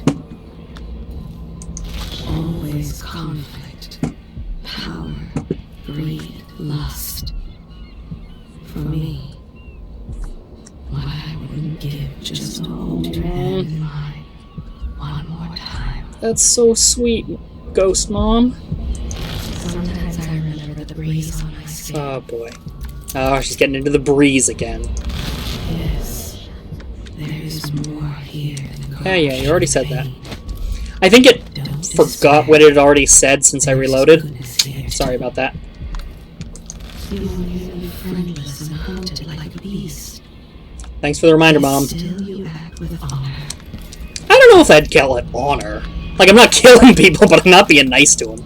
Always conflict. Power. Greed. Lust. For me, what I wouldn't give just to hold your hand in mine one more time. That's so sweet, Ghost Mom. Sometimes I remember the breeze on my skin. Oh, boy. Oh, she's getting into the breeze again. Yes, there is more here than Yeah, you already said that. I think it forgot what it had already said since I reloaded. Sorry about that. You are nearly friendless and hunted like a beast. Thanks for the reminder, Mom. Still you act with honor. I don't know if I'd call it honor. Like, I'm not killing people, but I'm not being nice to them.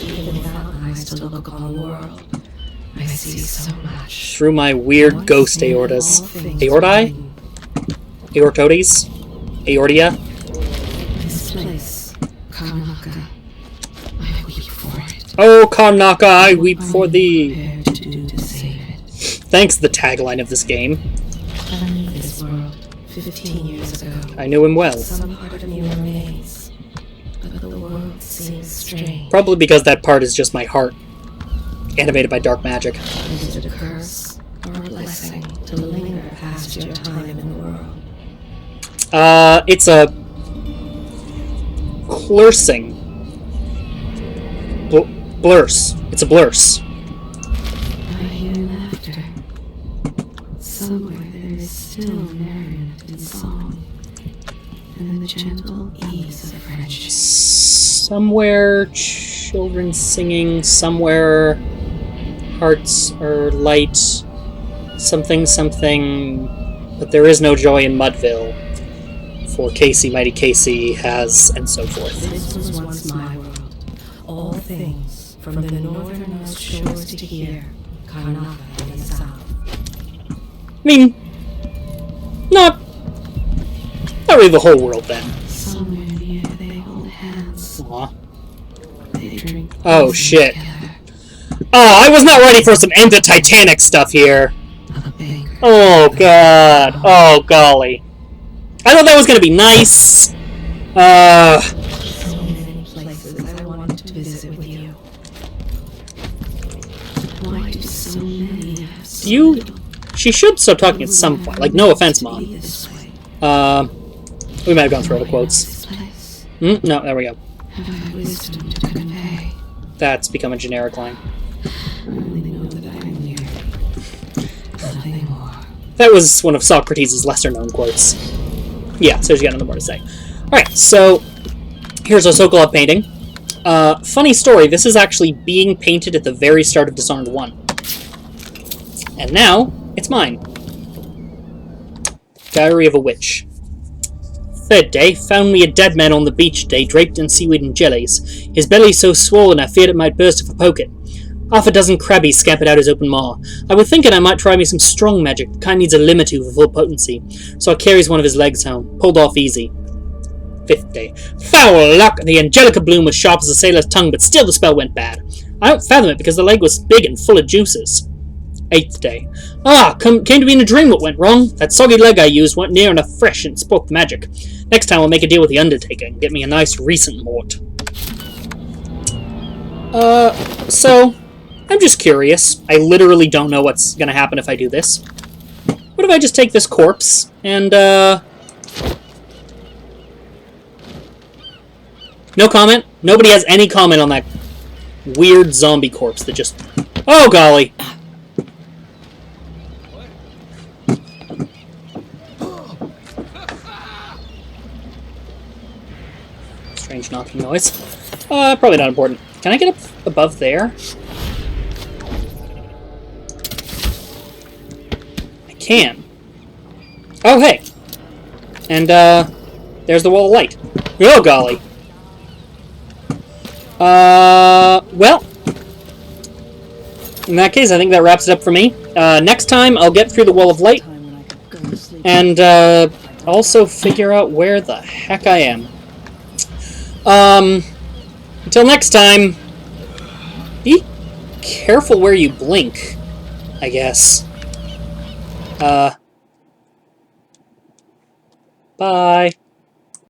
Even without eyes to look upon the world, I see so much. Through my weird ghost aortas. Aorti? Aortotes? Aortia? This place, Karnaca, I weep for it. Oh, Karnaca, I weep for thee. Prepared to do to save it. Thanks, the tagline of this game. I knew this world 15 years ago. I knew him well. Some part of me remains, but the world seems strange. Probably because that part is just my heart. Animated by dark magic. Is it a curse or a blessing to linger past your time in the world? It's a clursing. Blurse. It's a blurse. I hear laughter. Somewhere there is still merriment in song, and the gentle ease of friendship. Somewhere children singing, somewhere hearts are light, something, but there is no joy in Mudville, for Casey, mighty Casey, has, and so forth. This was once my world. All things, from the northernmost shores to here, Karnaca in the south. I mean, not really the whole world then. Somewhere near they hold hands. Aw. They drink. Oh shit. Oh, I was not ready for some End of Titanic stuff here. Oh god. Oh golly. I thought that was gonna be nice. So many places I wanted to visit with you. Why do so many have so little? She should stop talking at some point. Like, no offense, Mom. We might have gone through all the quotes. No, there we go. Have I wisdom to convey? That's become a generic line. Only know that I am near. Nothing more. That was one of Socrates' lesser-known quotes. Yeah, so she's got nothing more to say. Alright, so here's our Sokolov painting. Funny story, this is actually being painted at the very start of Dishonored 1. And now, it's mine. Diary of a Witch. Third day, found me a dead man on the beach today, draped in seaweed and jellies. His belly so swollen I feared it might burst if I poke it. Half a dozen crabbies scampered out his open maw. I was thinking I might try me some strong magic, the kind needs a limit to for full potency, so I carries one of his legs home, pulled off easy. Fifth day. Foul luck! The Angelica bloom was sharp as a sailor's tongue, but still the spell went bad. I don't fathom it because the leg was big and full of juices. Eighth day. Came to me in a dream what went wrong. That soggy leg I used went near enough fresh and spoke the magic. Next time I'll make a deal with the Undertaker and get me a nice recent mort. So, I'm just curious. I literally don't know what's gonna happen if I do this. What if I just take this corpse and, no comment? Nobody has any comment on that weird zombie corpse that just... Oh, golly! Strange knocking noise. Probably not important. Can I get up above there? I can. Oh, hey! And, there's the wall of light. Oh, golly! Well, in that case, I think that wraps it up for me. Next time, I'll get through the wall of light, and, also figure out where the heck I am. Until next time, be careful where you blink, I guess. Bye.